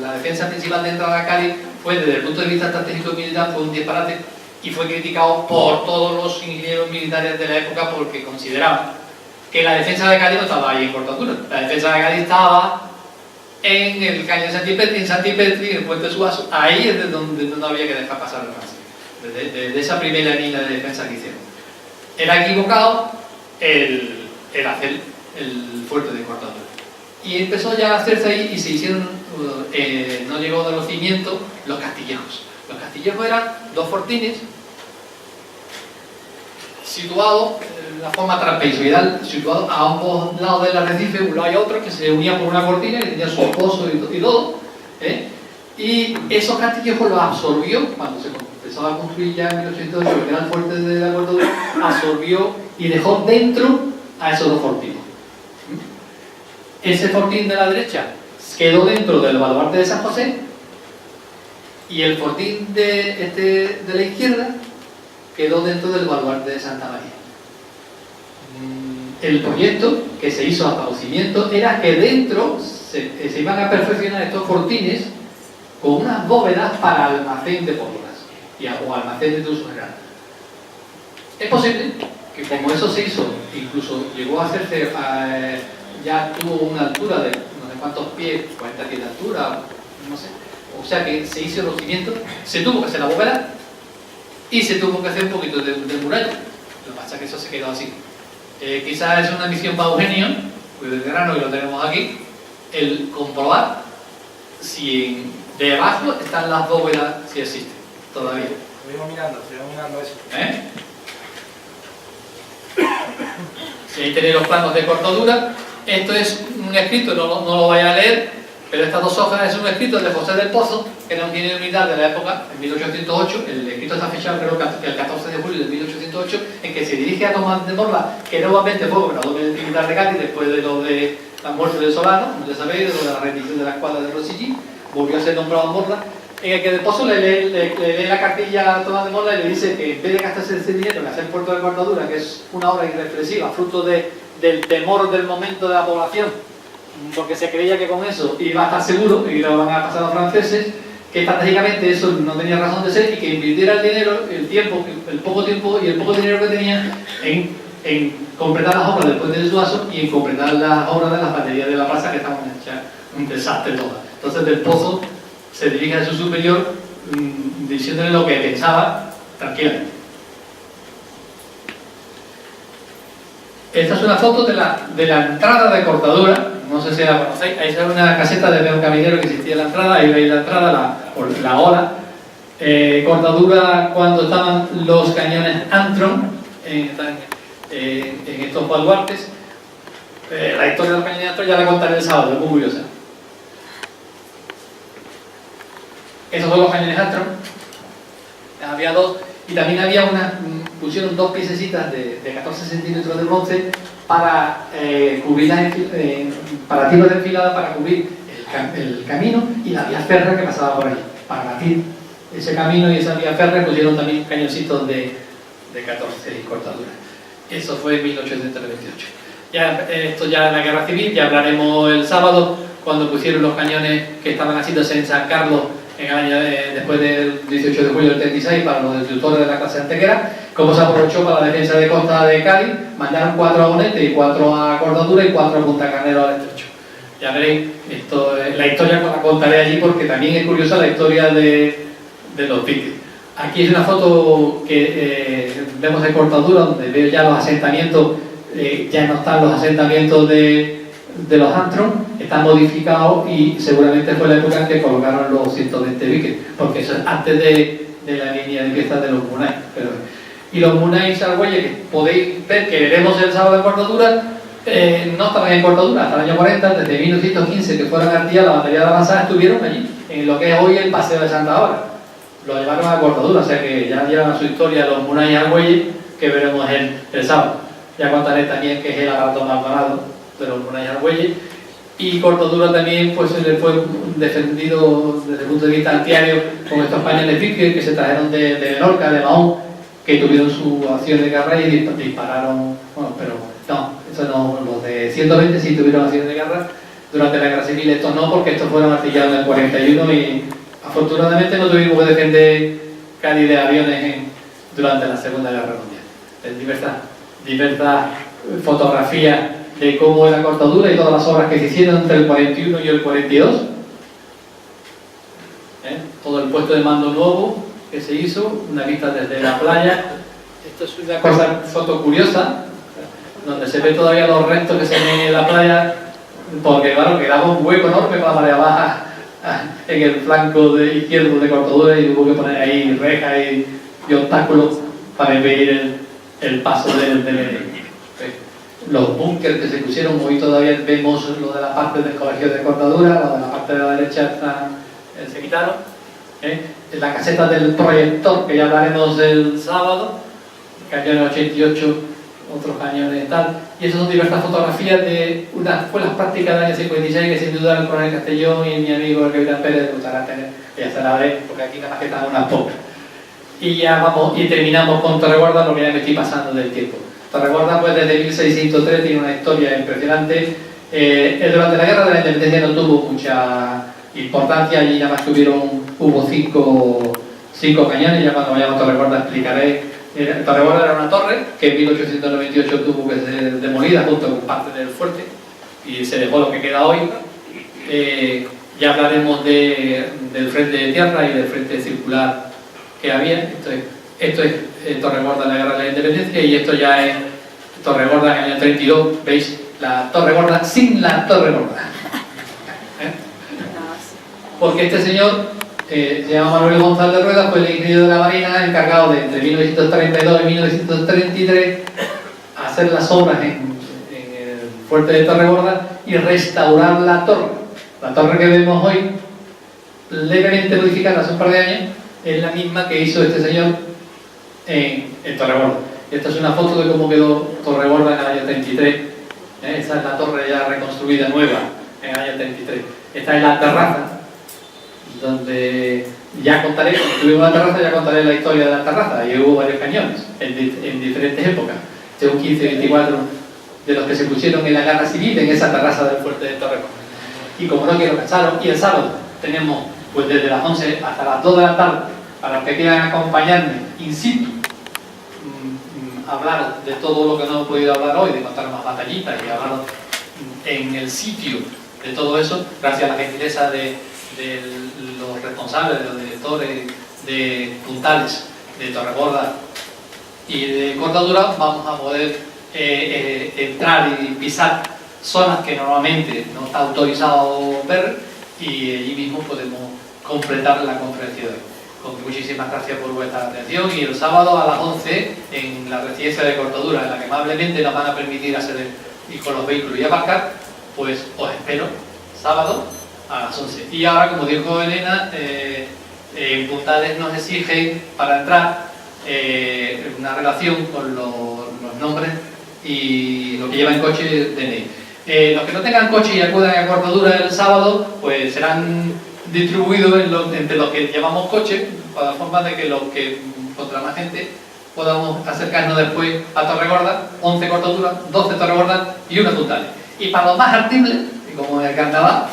la defensa principal de entrada a Cádiz, fue desde el punto de vista estratégico y militar fue un disparate, y fue criticado por todos los ingenieros militares de la época porque consideraban que la defensa de Cádiz no estaba ahí en Cortadura. La defensa de Cádiz estaba en el caño de Santipetri, en el puente de Suazo. Ahí es de donde no había que dejar pasar el francés, desde esa primera línea de defensa que hicieron. Era equivocado el hacer el fuerte de Cortadura. Y empezó ya a hacerse ahí y se hicieron, no llegó de los cimientos, los castillejos. Los castillejos eran dos fortines situados de la forma trapezoidal, situados a ambos lados del arrecife, uno y otro, que se unían por una cortina y tenía su pozo y todo. Y esos castillejos los absorbió, cuando se empezó a construir ya en 1808, que era el fuerte de la Cortadura, absorbió y dejó dentro a esos dos fortines. Ese fortín de la derecha quedó dentro del baluarte de San José, y el fortín de la izquierda quedó dentro del baluarte de Santa María. El proyecto que se hizo hasta los cimientos era que dentro se iban a perfeccionar estos fortines con unas bóvedas para almacén de pólvoras o almacén de uso general. Es posible que como eso se hizo, incluso llegó a hacerse, ya tuvo una altura de no sé cuántos pies, 40 pies de altura, no sé. O sea que se hizo los cimientos, se tuvo que hacer la bóveda y se tuvo que hacer un poquito de muralla. Lo que pasa es que eso se quedó así. Quizás es una misión para Eugenio, pues del grano que lo tenemos aquí, el comprobar si debajo están las bóvedas, si existen todavía. Estuvimos mirando eso. Si ahí tenéis los planos de Cortadura, esto es un escrito, no lo voy a leer, pero estas dos hojas es un escrito de José del Pozo, que era un ingeniero militar de la época, en 1808. El escrito está fechado creo que el 14 de julio de 1808, en que se dirige a Tomás de Morla, que nuevamente fue gobernador militar de Cádiz después de lo de la muerte de Solano, como ya sabéis, de la rendición de la escuadra de Rosillí, volvió a ser nombrado Morla, en el que de paso le lee la cartilla a Tomás de Morla y le dice que en vez de gastarse ese dinero en hacer puerto de cortadura, que es una obra irreflexiva, fruto del temor del momento de la población, porque se creía que con eso iba a estar seguro y lo van a pasar a los franceses, que estratégicamente eso no tenía razón de ser y que invirtiera el dinero, el poco tiempo y el poco dinero que tenía en completar las obras del puente de Suazo y en completar las obras de las baterías de la plaza, que estaban hechas un desastre todas. Entonces Del Pozo se dirige a su superior diciéndole lo que pensaba tranquilamente. Esta es una foto de la entrada de cortadura, no sé si la conocéis, ahí sale una caseta de peón caminero que existía en la entrada, ahí veis la entrada, la hora. Cortadura cuando estaban los cañones Armstrong en estos baluartes. La historia de los cañones Armstrong ya la contaré el sábado, es muy curiosa. Esos son los cañones Armstrong. Había dos, y también había pusieron dos piececitas de 14 centímetros de bronce para cubrir para tiros de enfilada, para cubrir el camino y la vía férrea que pasaba por ahí. Para batir ese camino y esa vía férrea pusieron también cañoncitos de 14 cortaduras. Eso fue en 1828. Esto ya en la Guerra Civil, ya hablaremos el sábado, cuando pusieron los cañones que estaban haciéndose en San Carlos en el año después del 18 de julio del 36 para los destructores de la clase Antequera, cómo se aprovechó para la defensa de costa de Cádiz, mandaron 4 a Bonete y 4 a Cortadura y 4 a Punta Carnero al estrecho. Ya veréis, la historia la contaré allí porque también es curiosa la historia de los piques. Aquí es una foto que vemos de Cortadura, donde veo ya los asentamientos, ya no están los asentamientos de los Armstrong, están modificados y seguramente fue la época en que colocaron los 120 biques, porque eso es antes de la línea de piezas de los Munay. Y los Munay Argüelles, que podéis ver, que veremos el sábado de Cortadura, no estaban en Cortadura hasta el año 40, desde 1915 que fueron Artía, la batería de avanzada, estuvieron allí, en lo que es hoy el Paseo de Santa Bárbara. Lo llevaron a Cortadura, o sea que ya llevan su historia los Munay Argüelles, que veremos el sábado. Ya contaré también que es el Abato Maldonado de los Munay Argüelles. Y Cortadura también pues se le fue defendido desde el punto de vista antiaéreo con estos cañones Pique que se trajeron de Menorca, de Mahón, que tuvieron su acción de guerra y dispararon, bueno, pero no, eso no, los de 120 sí tuvieron acciones de guerra durante la Guerra Civil, estos no, porque estos fueron artillados en el 41 y afortunadamente no tuvimos que defender Cádiz de aviones durante la Segunda Guerra Mundial. Diversas fotografías de cómo era Cortadura y todas las obras que se hicieron entre el 41 y el 42. Todo el puesto de mando nuevo que se hizo, una vista desde la playa. Esto es una foto curiosa, donde se ve todavía los restos que se ven en la playa, porque claro, quedaba un hueco enorme con la marea baja en el flanco izquierdo de Cortadura y hubo que poner ahí rejas y obstáculos para impedir el paso del los búnkers que se pusieron. Hoy todavía vemos lo de la parte del colegio de Cortadura, lo de la parte de la derecha se quitaron. La caseta del proyector, que ya hablaremos el sábado, cañones 88, otros cañones tal, y esas son diversas fotografías de unas escuelas prácticas del año 56 que sin duda el coronel Castellón y mi amigo el capitán Pérez le gustará tener, que ya se la veré, porque aquí nada más que están unas pocas. Y ya vamos, y terminamos con Torreguarda, porque ya me estoy pasando del tiempo. Torreguarda pues desde 1603 tiene una historia impresionante. Durante la guerra de la independencia no tuvo mucha importancia, y nada más que hubo cinco cañones. Ya cuando vayamos a Torreguarda explicaré. Torreguarda era una torre que en 1898 tuvo que ser demolida junto con parte del fuerte y se dejó lo que queda hoy. Ya hablaremos del frente de tierra y del frente circular que había. Esto es Torreguarda en la guerra de la independencia, y esto ya es Torreguarda en el año 32. ¿Veis? La Torreguarda sin la Torreguarda. Porque este señor se llama Manuel González de Rueda, fue el ingeniero de la Marina encargado de entre 1932 y 1933 hacer las obras en el fuerte de Torreguarda y restaurar la torre. La torre que vemos hoy, levemente modificada hace un par de años, es la misma que hizo este señor en Torreguarda. Esta es una foto de cómo quedó Torreguarda en el año 33, Esta es la torre ya reconstruida nueva en el año 33. Esta es la terraza, donde ya contaré, cuando estuvimos en la terraza, ya contaré la historia de la terraza. Y hubo varios cañones en diferentes épocas. Este es un 15-24 de los que se pusieron en la guerra civil en esa terraza del fuerte de Torrejón. Y como no quiero cansaros, y el sábado tenemos pues desde las 11 hasta las 2 de la tarde, para los que quieran acompañarme in situ, hablar de todo lo que no he podido hablar hoy, de contar más batallitas y hablar en el sitio de todo eso, gracias a la gentileza de los responsables, de los directores de puntales de Torregorda y de Cortadura, vamos a poder entrar y pisar zonas que normalmente no está autorizado ver, y allí mismo podemos completar la conferencia de hoy. Muchísimas gracias por vuestra atención, y el sábado a las 11 en la residencia de Cortadura, en la que amablemente nos van a permitir acceder y con los vehículos y aparcar, pues os espero sábado a las 11. Y ahora, como dijo Elena, en Puntales nos exigen para entrar una relación con los nombres y lo que lleva en coche DNI. Los que no tengan coche y acudan a Cortadura el sábado, pues serán distribuidos entre los que llevamos coche, para forma de que los que, contra más gente, podamos acercarnos después a Torregorda. 11 Cortaduras, 12 Torregorda y 1 Puntales. Y para los más artibles, y como en el carnaval,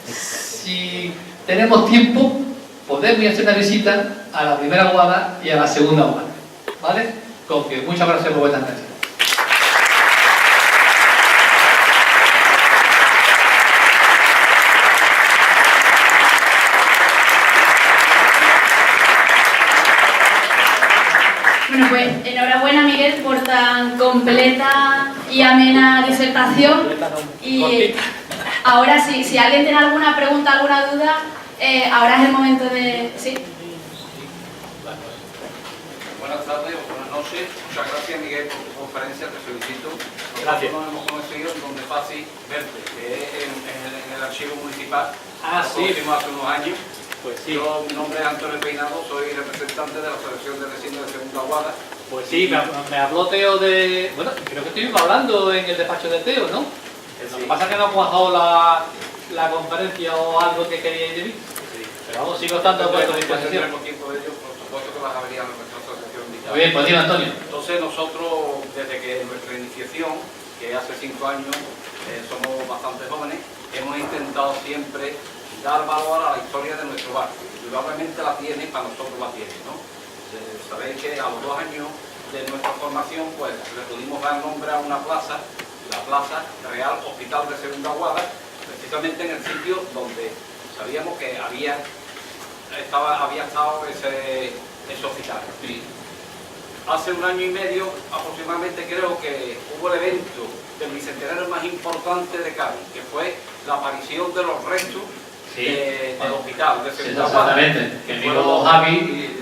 si tenemos tiempo, podemos hacer una visita a la primera guada y a la segunda guada, ¿vale? Con que muchas gracias por vuestra atención. Bueno, pues enhorabuena, Miguel, por tan completa y amena disertación. Y ahora sí, si alguien tiene alguna pregunta, alguna duda, ahora es el momento de... ¿Sí? Buenas tardes o buenas noches. Muchas gracias, Miguel, por tu conferencia, te felicito. Gracias. Nosotros nos hemos conocido en Donde Fácil Verte, que es en el archivo municipal. Ah, Nos sí. conocimos hace unos años. Pues sí. Yo, mi nombre es Antonio Peinado, soy representante de la Asociación de Vecinos de Segunda Guada. Pues sí, me habló Teo de... Bueno, creo que estuvimos hablando en el despacho de Teo, ¿no? Lo que pasa es que no ha cuajado la conferencia o algo que queríais de mí. Pero vamos, sigo estando a vuestra disposición. Tendremos tiempo de ello, por supuesto que vas a venir a nuestra asociación. Muy bien, pues dime, Antonio. Entonces nosotros, desde que nuestra iniciación, que hace 5 años, somos bastante jóvenes, hemos intentado siempre dar valor a la historia de nuestro barrio. Indudablemente la tiene, para nosotros la tiene, ¿no? Sabéis que a los 2 años de nuestra formación, pues le pudimos dar nombre a una plaza, la Plaza Real Hospital de Segunda Guada, precisamente en el sitio donde sabíamos que había estado ese hospital. Sí. Hace 1 año y medio aproximadamente creo que hubo el evento del bicentenario más importante de Cádiz, que fue la aparición de los restos del hospital de Segunda Guada. Exactamente, que mi amigo Javi,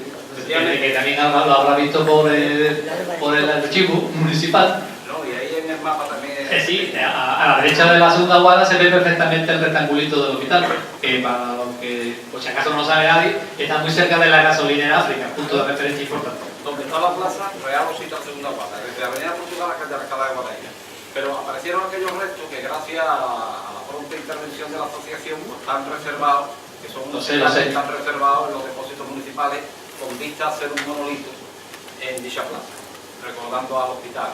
que también lo habrá visto por el archivo municipal. No, y ahí en el mapa también... Sí, a la derecha de la segunda guada se ve perfectamente el rectangulito del hospital, que para los que, por si acaso no lo sabe nadie, está muy cerca de la gasolinera África, punto de referencia importante. Donde está la plaza Real Hospital Segunda Guada, desde la Avenida Portugal a la calle Alcalá de Guadaira. Pero aparecieron aquellos restos que gracias a la pronta intervención de la asociación están reservados, que son están reservados en los depósitos municipales con vista a hacer un monolito en dicha plaza, recordando al hospital.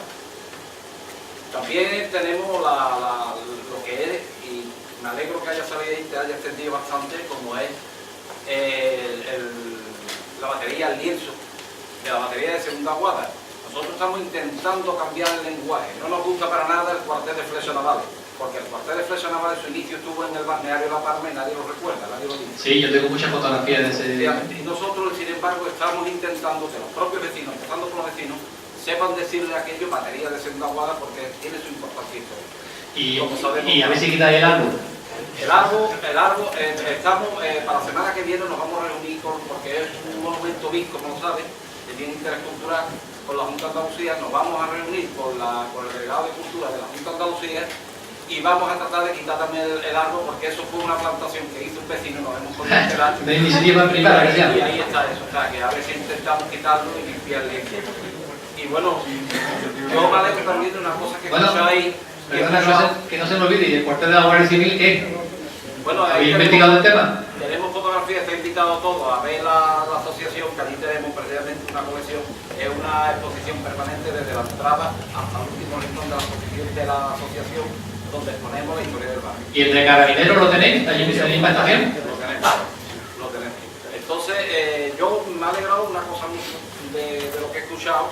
También tenemos lo que es, y me alegro que haya salido y te haya extendido bastante, como es la batería, el lienzo de la batería de Segunda Guada. Nosotros estamos intentando cambiar el lenguaje. No nos gusta para nada el cuartel de Flechas Navales, porque el cuartel de Flechas Navales su inicio estuvo en el balneario La Palma y nadie lo recuerda, nadie lo dice. Sí, yo tengo muchas fotografías de ese... Y nosotros, sin embargo, estamos intentando que los propios vecinos, empezando por los vecinos, sepan decirle aquello batería de Segunda Guada porque tiene su importancia histórica. Y a ver si quitáis el árbol. El árbol, estamos, para la semana que viene nos vamos a reunir porque es un monumento BIC, como lo sabes, que tiene interés cultural con la Junta de Andalucía. Nos vamos a reunir con el delegado de Cultura de la Junta de Andalucía y vamos a tratar de quitar también el árbol porque eso fue una plantación que hizo un vecino y nos hemos podido enterar. De iniciativa privada, que se llama. Y ahí está eso, o sea, que a ver si intentamos quitarlo y limpiarle. Y bueno, yo me alegro también de una cosa que escucháis Perdona, que no se me olvide, ¿y el cuartel de la Guardia Civil qué? Bueno, ¿Habéis investigado el tema? Tenemos fotografías, está invitado a todos a ver la asociación, que allí tenemos precisamente una colección, es una exposición permanente desde la entrada hasta el último rincón de la asociación, donde exponemos la historia del barrio. ¿Y el de Carabineros lo tenéis? ¿Allí en la misma estación? Lo tenemos. Entonces, yo me ha alegrado una cosa mucho de lo que he escuchado,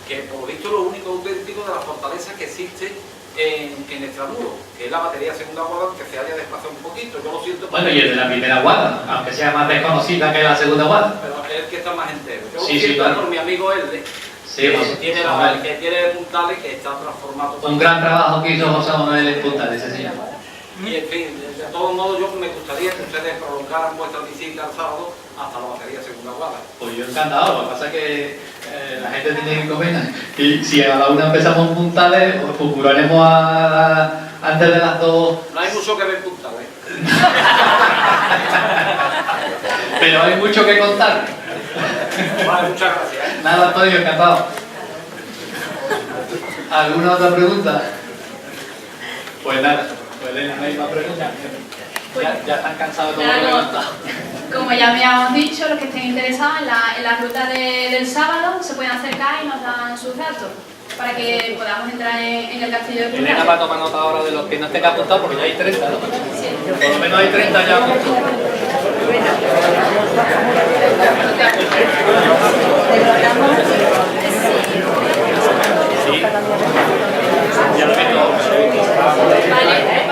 que por lo visto es lo único auténtico de la fortaleza que existe en Extramuro, que es la batería segunda guarda, que se haya desplazado un poquito. Yo lo siento. Bueno, y el de la primera guarda, aunque sea más desconocida que la segunda guarda. Pero es el que está más entero. Yo Sí, lo siento claro. por mi amigo Elde, Sí, que, pues, tiene que tiene puntales, que está transformado. un gran trabajo que hizo José Manuel en Punta de ese señor. Y en fin, de todos modos, yo me gustaría que ustedes prolongaran vuestra visita el sábado hasta la batería segunda guarda. Pues yo encantado, lo que pasa es que la gente tiene que comer y si a la una empezamos puntales, pues procuraremos antes de las 2. No hay mucho que ver puntales. Pero hay mucho que contar. Vale, muchas gracias. Nada, Antonio, encantado. ¿Alguna otra pregunta? Pues nada, pues Elena, no hay más preguntas. Ya están cansados de todo lo que he contado. Como ya habíamos dicho, los que estén interesados en la ruta del sábado se pueden acercar y nos dan sus datos para que podamos entrar en el castillo de Elena Punta. va a tomar nota ahora de los que no estén apuntados porque ya hay 30, ¿no? Sí. Por lo menos hay 30 ya apuntados. Sí. Ya lo he visto. Vale.